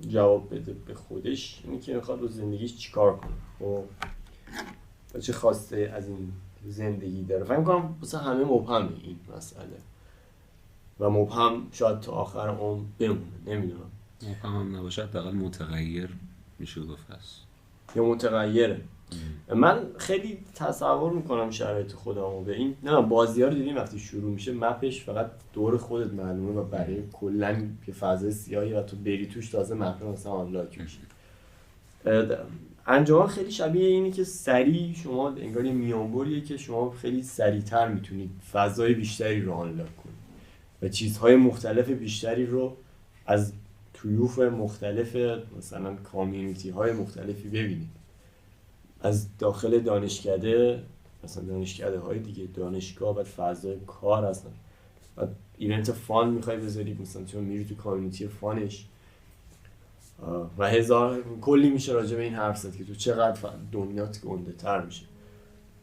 جواب بده به خودش اینه که میخواد با زندگیش چیکار کنه و چه خواسته از این زندگی داره. فکر میکنم واسه همه مبهمه این مسئله و مبهم شاید تا آخر عمر بمونه، نمیدونم. مبهم هم نباشه حداقل متغیر میشه گفت هست یا متغیره. من خیلی تصور میکنم شرایط خودمو به این، نه بازی‌ها رو دیدیم وقتی شروع میشه مپش فقط دور خودت معلومه و برای کلا یه فضای سیاهی و تو بری توش تازه مپ مثلا آنلاک میشه. انجام خیلی شبیه اینی که سریع شما انگار یه میانبریه که شما خیلی سریعتر میتونید فضای بیشتری رو آنلاک کنید و چیزهای مختلف بیشتری رو از طیوف مختلف مثلا کامیونیتی های مختلفی ببینید. از داخل دانشکده، مثلا دانشکده های دیگه، دانشگاه و فضای کار هستن و ایونت فان میخوای بذاری، مثلا چون میری تو کامیونیتی فانش و هزار کلی میشه راجع به این حرف زد که تو چقدر دنیات گنده تر میشه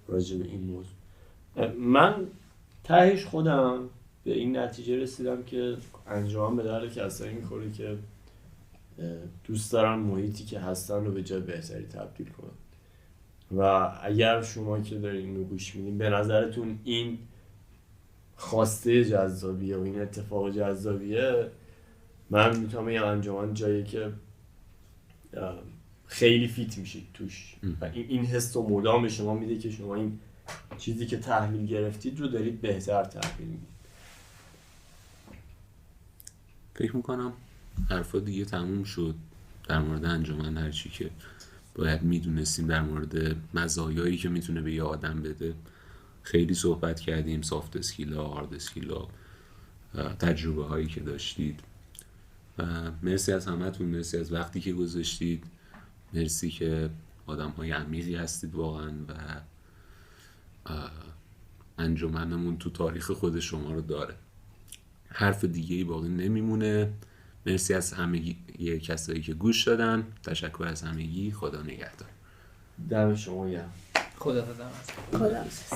راجع به این موضوع. من تهش خودم به این نتیجه رسیدم که انجام به درد کسایی میخوره که دوست دارن محیطی که هستن رو به جای بهتری تبدیل کنن و اگر شما که دارین اینو گوش میدین به نظرتون این خواسته جذابیه و این اتفاق جذابیه، من میتونم بگم انجمن جایی که خیلی فیت میشید توش و این حس و مدام به شما میده که شما این چیزی که تحویل گرفتید رو دارید بهتر تحویل میدید. فکر میکنم حرفا دیگه تموم شد در مورد انجمن. هرچی که باید میدونستیم در مورد مزایایی که میتونه به یه آدم بده خیلی صحبت کردیم، سافت اسکیلا، هارد اسکیلا، تجربه هایی که داشتید و مرسی از همتون، مرسی از وقتی که گذاشتید، مرسی که آدم های عمیقی هستید واقعا و انجمنمون تو تاریخ خود شما رو داره. حرف دیگه ای باقی نمیمونه. مرسی از همگی کسایی که گوش دادن. تشکر از همگی. خدا نگهدار. دم شما گرم. خدا حافظ. خدا حافظ.